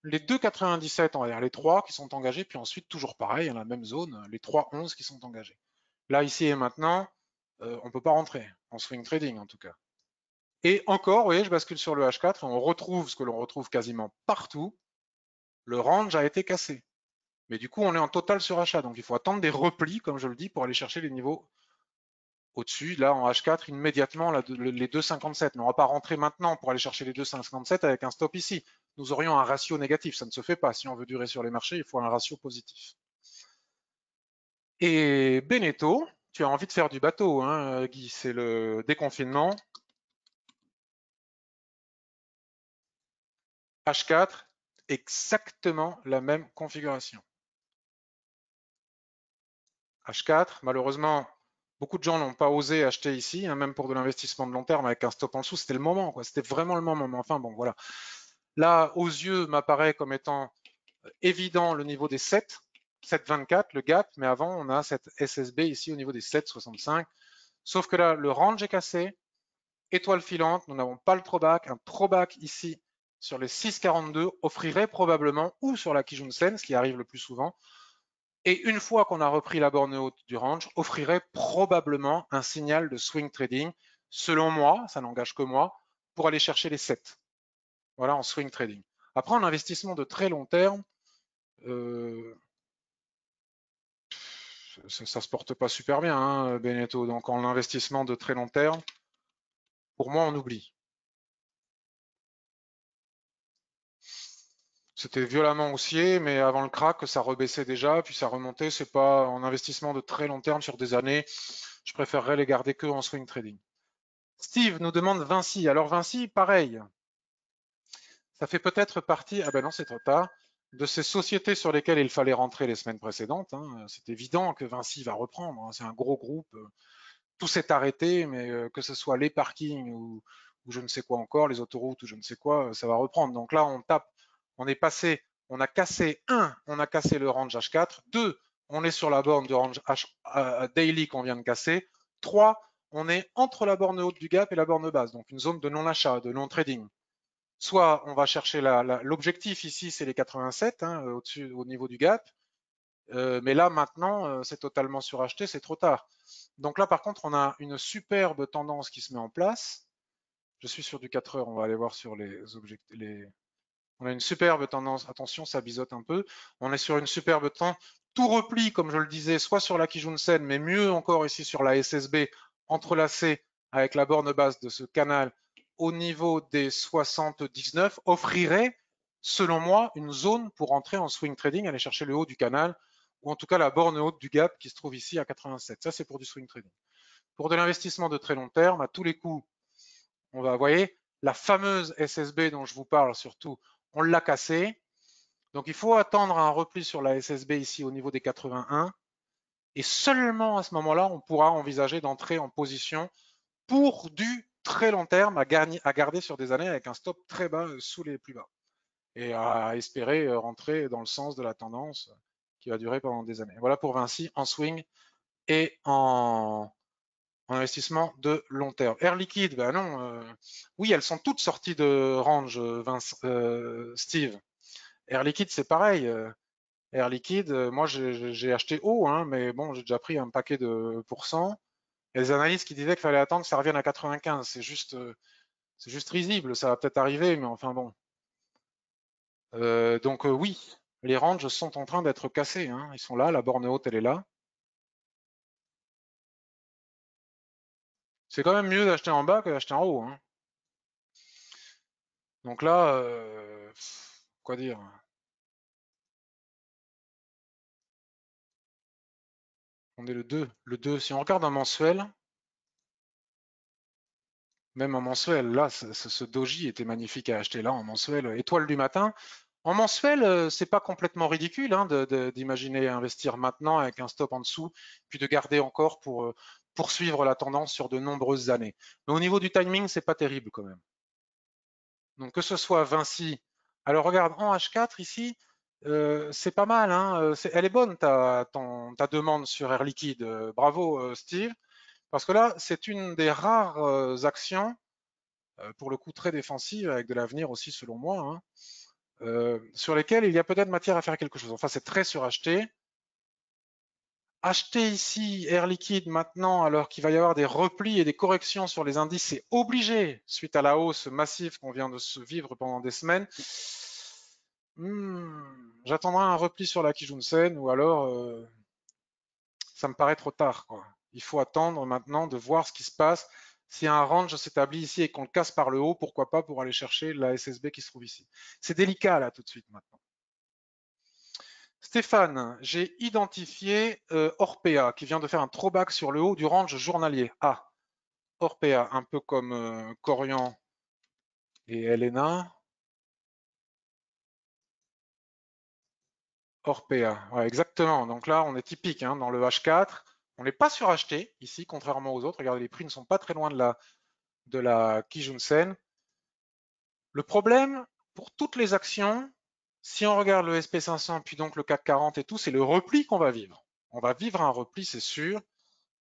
les 2,97, on va dire les 3 qui sont engagés, puis ensuite toujours pareil, dans la même zone, les 3,11 qui sont engagés. Là, ici et maintenant, on ne peut pas rentrer, en swing trading en tout cas. Et encore, vous voyez, je bascule sur le H4 et on retrouve ce que l'on retrouve quasiment partout, le range a été cassé. Mais du coup, on est en total surachat, donc il faut attendre des replis, comme je le dis, pour aller chercher les niveaux au-dessus. Là, en H4, immédiatement, là, les 2,57. Mais on ne va pas rentrer maintenant pour aller chercher les 2,57 avec un stop ici. Nous aurions un ratio négatif, ça ne se fait pas. Si on veut durer sur les marchés, il faut un ratio positif. Et Beneteau, tu as envie de faire du bateau, hein, Guy, c'est le déconfinement. H4, exactement la même configuration. H4, malheureusement, beaucoup de gens n'ont pas osé acheter ici, hein, même pour de l'investissement de long terme avec un stop en dessous. C'était le moment, quoi. C'était vraiment le moment. Mais enfin, bon, voilà. Là, aux yeux, m'apparaît comme étant évident le niveau des 7, 7,24, le gap, mais avant, on a cette SSB ici au niveau des 7,65. Sauf que là, le range est cassé, étoile filante, nous n'avons pas le throwback. Un throwback ici sur les 6,42 offrirait probablement, ou sur la Kijun Sen, ce qui arrive le plus souvent, et une fois qu'on a repris la borne haute du range, offrirait probablement un signal de swing trading, selon moi, ça n'engage que moi, pour aller chercher les 7. Voilà, en swing trading. Après, en investissement de très long terme, euh, ça se porte pas super bien, hein, Beneteau. Donc, en investissement de très long terme, pour moi, on oublie. C'était violemment haussier, mais avant le crack, ça rebaissait déjà, puis ça remontait. C'est pas en investissement de très long terme sur des années. Je préférerais les garder que en swing trading. Steve nous demande Vinci. Alors Vinci, pareil, ça fait peut-être partie, ah ben non, c'est trop tard, de ces sociétés sur lesquelles il fallait rentrer les semaines précédentes, hein. C'est évident que Vinci va reprendre, hein. C'est un gros groupe. Tout s'est arrêté, mais que ce soit les parkings ou je ne sais quoi encore, les autoroutes ou je ne sais quoi, ça va reprendre. Donc là, on tape, on est passé, on a cassé, on a cassé le range H4, 2, on est sur la borne de range H, daily qu'on vient de casser, 3, on est entre la borne haute du gap et la borne basse, donc une zone de non-achat, de non-trading. Soit on va chercher l'objectif ici, c'est les 87, hein, au-dessus, au niveau du gap, mais là maintenant, c'est totalement suracheté, c'est trop tard. Donc là, par contre, on a une superbe tendance qui se met en place. Je suis sur du 4 heures, on va aller voir sur les objectifs. On a une superbe tendance, attention, ça biseaute un peu. On est sur une superbe tendance, tout repli, comme je le disais, soit sur la Kijun-sen, mais mieux encore ici sur la SSB, entrelacée avec la borne basse de ce canal au niveau des 79, offrirait, selon moi, une zone pour entrer en swing trading, aller chercher le haut du canal, ou en tout cas la borne haute du gap qui se trouve ici à 87. Ça, c'est pour du swing trading. Pour de l'investissement de très long terme, à tous les coups, on va, vous voyez, la fameuse SSB dont je vous parle surtout, on l'a cassée. Donc il faut attendre un repli sur la SSB ici au niveau des 81. Et seulement à ce moment-là, on pourra envisager d'entrer en position pour du très long terme à garder sur des années avec un stop très bas sous les plus bas. Et à espérer rentrer dans le sens de la tendance qui va durer pendant des années. Voilà pour Vinci en swing et en investissement de long terme. Air Liquide, ben non, oui, elles sont toutes sorties de range, Steve. Air Liquide, c'est pareil. Air Liquide, moi j'ai acheté haut, hein, mais bon, j'ai déjà pris un paquet de pourcents. Il y a des analystes qui disaient qu'il fallait attendre que ça revienne à 95. C'est juste risible, ça va peut-être arriver, mais enfin bon. Donc oui, les ranges sont en train d'être cassés, hein. Ils sont là, la borne haute, elle est là. C'est quand même mieux d'acheter en bas que d'acheter en haut, hein. Donc là, quoi dire? On est le 2. Le 2, si on regarde un mensuel, même en mensuel, là, ce doji était magnifique à acheter là en mensuel. Étoile du matin. En mensuel, c'est pas complètement ridicule hein, d'imaginer investir maintenant avec un stop en dessous, puis de garder encore pour poursuivre la tendance sur de nombreuses années. Mais au niveau du timing, c'est pas terrible quand même. Donc que ce soit Vinci, alors regarde en H4 ici, c'est pas mal, hein, elle est bonne ta demande sur Air Liquide. Bravo Steve, parce que là c'est une des rares actions, pour le coup très défensive avec de l'avenir aussi selon moi, hein, sur lesquelles il y a peut-être matière à faire quelque chose. Enfin c'est très suracheté. Acheter ici Air Liquide maintenant alors qu'il va y avoir des replis et des corrections sur les indices, c'est obligé suite à la hausse massive qu'on vient de se vivre pendant des semaines. J'attendrai un repli sur la Kijun-sen ou alors ça me paraît trop tard, quoi. Il faut attendre maintenant de voir ce qui se passe. Si un range s'établit ici et qu'on le casse par le haut, pourquoi pas pour aller chercher la SSB qui se trouve ici. C'est délicat là tout de suite maintenant. Stéphane, j'ai identifié Orpea qui vient de faire un throwback sur le haut du range journalier. Ah, Orpea, un peu comme Corian et Elena. Orpea, ouais, exactement. Donc là, on est typique hein, dans le H4. On n'est pas suracheté ici, contrairement aux autres. Regardez, les prix ne sont pas très loin de la Kijun-sen. Le problème, pour toutes les actions, si on regarde le SP500, puis donc le CAC 40 et tout, c'est le repli qu'on va vivre. On va vivre un repli, c'est sûr.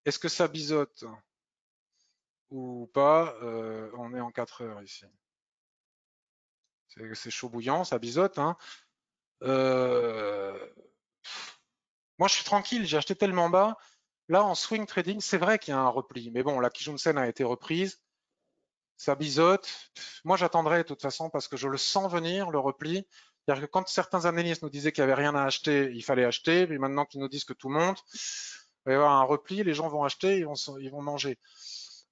Est-ce que ça biseaute ou pas? On est en 4 heures ici. C'est chaud bouillant, ça biseaute, hein. Euh, Moi, je suis tranquille, j'ai acheté tellement bas. Là, en swing trading, c'est vrai qu'il y a un repli. Mais bon, la Kijun-sen a été reprise. Ça bizote. Moi, j'attendrai de toute façon parce que je le sens venir, le repli. C'est-à-dire que quand certains analystes nous disaient qu'il n'y avait rien à acheter, il fallait acheter. Puis maintenant qu'ils nous disent que tout monte, il va y avoir un repli, les gens vont acheter, ils vont manger.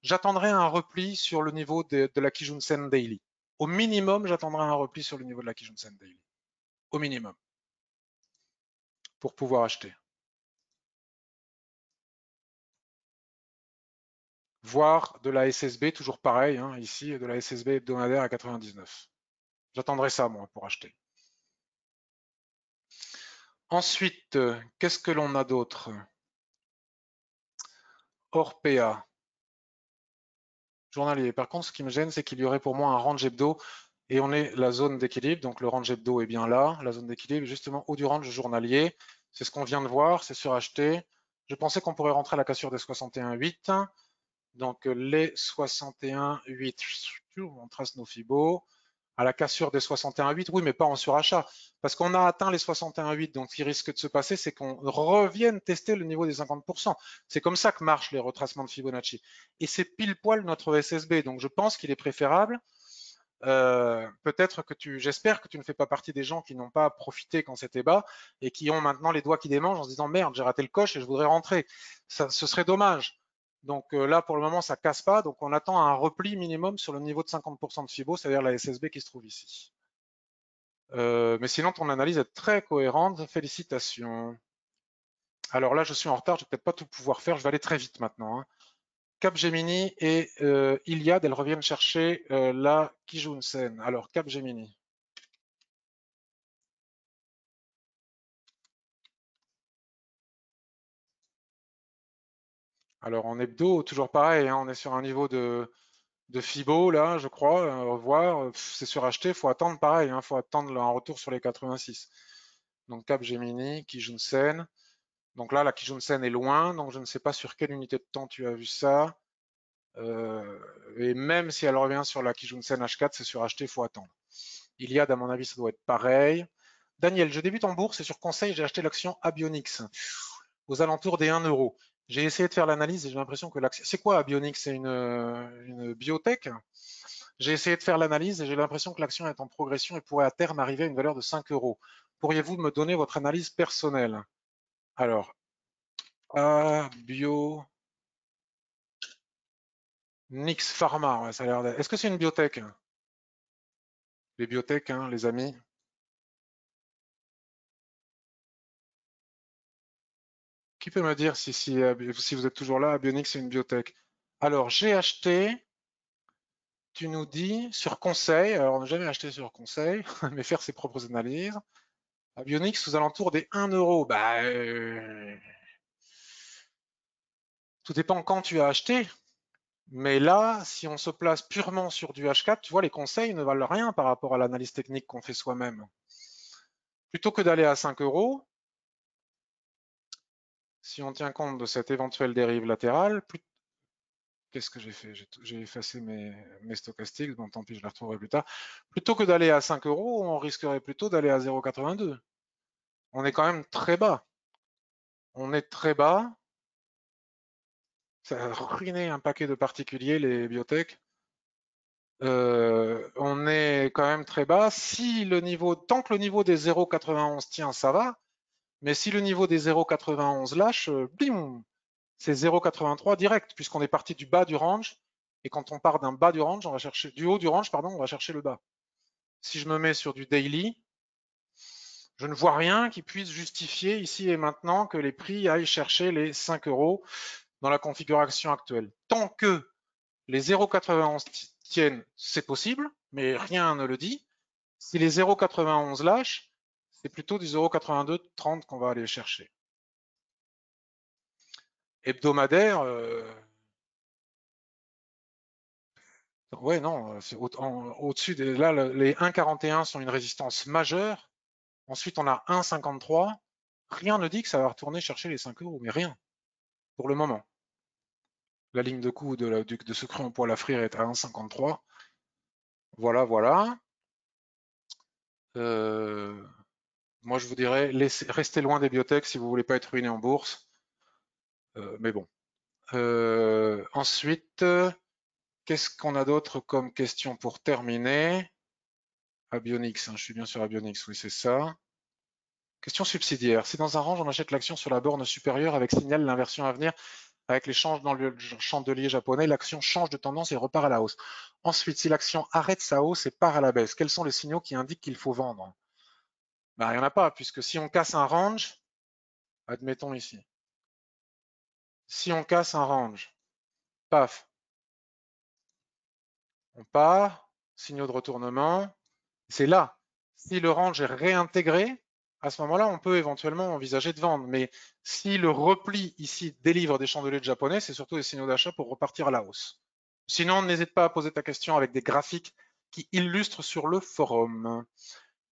J'attendrai un repli sur le niveau de la Kijun-sen Daily. Au minimum, j'attendrai un repli sur le niveau de la Kijun-sen Daily. Au minimum. Pour pouvoir acheter. Voire de la SSB, toujours pareil, hein, ici, de la SSB hebdomadaire à 99. J'attendrai ça, moi, pour acheter. Ensuite, qu'est-ce que l'on a d'autre? Orpea, journalier. Par contre, ce qui me gêne, c'est qu'il y aurait pour moi un range hebdo et on est la zone d'équilibre. Donc le range hebdo est bien là. La zone d'équilibre est justement haut du range journalier. C'est ce qu'on vient de voir, c'est suracheté. Je pensais qu'on pourrait rentrer à la cassure des 61,8. Donc les 61,8, on trace nos fibos. À la cassure des 61,8, oui, mais pas en surachat. Parce qu'on a atteint les 61,8, donc ce qui risque de se passer, c'est qu'on revienne tester le niveau des 50%. C'est comme ça que marchent les retracements de Fibonacci. Et c'est pile poil notre SSB, donc je pense qu'il est préférable. Peut-être que j'espère que tu ne fais pas partie des gens qui n'ont pas profité quand c'était bas et qui ont maintenant les doigts qui démangent en se disant merde, j'ai raté le coche et je voudrais rentrer. Ce serait dommage. Donc là, pour le moment, ça casse pas. Donc on attend un repli minimum sur le niveau de 50% de Fibo, c'est-à-dire la SSB qui se trouve ici. Mais sinon, ton analyse est très cohérente. Félicitations. Alors là, je suis en retard, je vais peut-être pas tout pouvoir faire. Je vais aller très vite maintenant, hein. Capgemini et Iliad, elles reviennent chercher la Kijun-sen. Alors, Capgemini. Alors, en hebdo, toujours pareil, hein, on est sur un niveau de Fibo, là, je crois, revoir, c'est suracheté, il faut attendre pareil, il faut attendre un retour sur les 86. Donc, Capgemini, Kijun-sen. Donc là, la Kijun-sen est loin, donc je ne sais pas sur quelle unité de temps tu as vu ça. Et même si elle revient sur la Kijun-sen H4, c'est suracheté, il faut attendre. Iliad, à mon avis, ça doit être pareil. Daniel, je débute en bourse et sur conseil, j'ai acheté l'action Abionyx aux alentours des 1 euro. J'ai essayé de faire l'analyse et j'ai l'impression que l'action. C'est quoi Abionyx? C'est une biotech? J'ai essayé de faire l'analyse et j'ai l'impression que l'action est en progression et pourrait à terme arriver à une valeur de 5 euros. Pourriez-vous me donner votre analyse personnelle? Alors, Abionyx Pharma, ouais, ça a l'air d'être. Est-ce que c'est une biotech? Les biotech, hein, les amis. Qui peut me dire si vous êtes toujours là, Abionyx c'est une biotech? Alors, j'ai acheté, tu nous dis, sur conseil, alors on n'a jamais acheté sur conseil, mais faire ses propres analyses. Abionyx aux alentours des 1 euro. Bah, tout dépend quand tu as acheté. Mais là, si on se place purement sur du H4, tu vois, les conseils ne valent rien par rapport à l'analyse technique qu'on fait soi-même. Plutôt que d'aller à 5 euros, si on tient compte de cette éventuelle dérive latérale, qu'est-ce que j'ai fait? J'ai effacé mes stochastiques, bon tant pis, je les retrouverai plus tard. Plutôt que d'aller à 5 euros, on risquerait plutôt d'aller à 0,82. On est quand même très bas. On est très bas. Ça a ruiné un paquet de particuliers, les biotech. On est quand même très bas. Si le niveau, tant que le niveau des 0,91 tient, ça va. Mais si le niveau des 0,91 lâche, bim, c'est 0,83 direct, puisqu'on est parti du bas du range. Et quand on part d'un bas du range, on va chercher du haut du range, pardon, on va chercher le bas. Si je me mets sur du daily, je ne vois rien qui puisse justifier ici et maintenant que les prix aillent chercher les 5 euros dans la configuration actuelle. Tant que les 0,91 tiennent, c'est possible, mais rien ne le dit. Si les 0,91 lâchent, c'est plutôt du 0,8230 qu'on va aller chercher. Hebdomadaire, ouais, non, c'est au-dessus des. Là, les 1,41 sont une résistance majeure. Ensuite, on a 1,53. Rien ne dit que ça va retourner chercher les 5 euros, mais rien, pour le moment. La ligne de coup de ce cru en poil à frire est à 1,53. Voilà, voilà. Euh, Moi, je vous dirais, restez loin des biotech si vous voulez pas être ruiné en bourse. Mais bon. Ensuite, qu'est-ce qu'on a d'autre comme question pour terminer? Abionics, hein, je suis bien sur Abionics, oui, c'est ça. Question subsidiaire. Si dans un range, on achète l'action sur la borne supérieure avec signal l'inversion à venir, avec les changes dans le chandelier japonais, l'action change de tendance et repart à la hausse. Ensuite, si l'action arrête sa hausse et part à la baisse, quels sont les signaux qui indiquent qu'il faut vendre? Ben, il n'y en a pas, puisque si on casse un range, admettons ici, si on casse un range, paf, on part, signaux de retournement, c'est là. Si le range est réintégré, à ce moment-là, on peut éventuellement envisager de vendre. Mais si le repli ici délivre des chandeliers de japonais, c'est surtout des signaux d'achat pour repartir à la hausse. Sinon, n'hésite pas à poser ta question avec des graphiques qui illustrent sur le forum.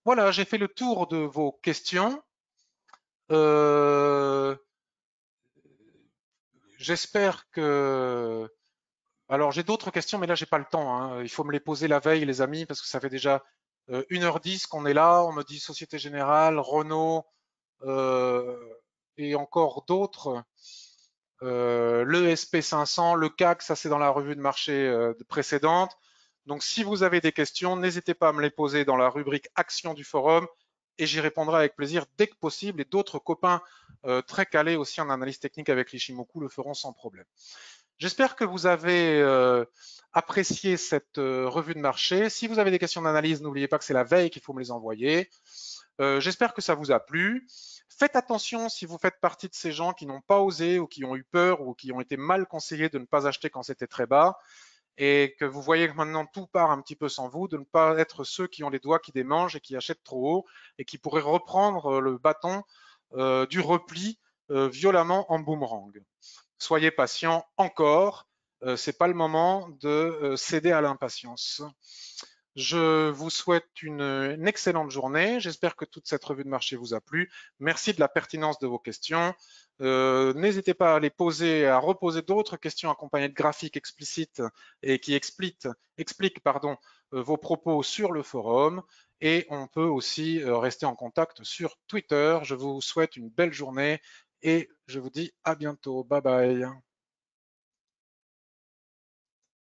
Voilà, j'ai fait le tour de vos questions. Euh, J'espère que... Alors, j'ai d'autres questions, mais là, j'ai pas le temps, hein. Il faut me les poser la veille, les amis, parce que ça fait déjà 1h10 qu'on est là. On me dit Société Générale, Renault, euh, et encore d'autres. Le SP500, le CAC, ça c'est dans la revue de marché précédente. Donc si vous avez des questions, n'hésitez pas à me les poser dans la rubrique Action du forum et j'y répondrai avec plaisir dès que possible. Et d'autres copains très calés aussi en analyse technique avec l'Ishimoku le feront sans problème. J'espère que vous avez apprécié cette revue de marché. Si vous avez des questions d'analyse, n'oubliez pas que c'est la veille qu'il faut me les envoyer. J'espère que ça vous a plu. Faites attention si vous faites partie de ces gens qui n'ont pas osé ou qui ont eu peur ou qui ont été mal conseillés de ne pas acheter quand c'était très bas et que vous voyez que maintenant tout part un petit peu sans vous, de ne pas être ceux qui ont les doigts qui démangent et qui achètent trop haut et qui pourraient reprendre le bâton du repli violemment en boomerang. Soyez patient encore, ce n'est pas le moment de céder à l'impatience. Je vous souhaite une excellente journée. J'espère que toute cette revue de marché vous a plu. Merci de la pertinence de vos questions. N'hésitez pas à les poser, à reposer d'autres questions accompagnées de graphiques explicites et qui expliquent vos propos sur le forum. Et on peut aussi rester en contact sur Twitter. Je vous souhaite une belle journée et je vous dis à bientôt. Bye bye.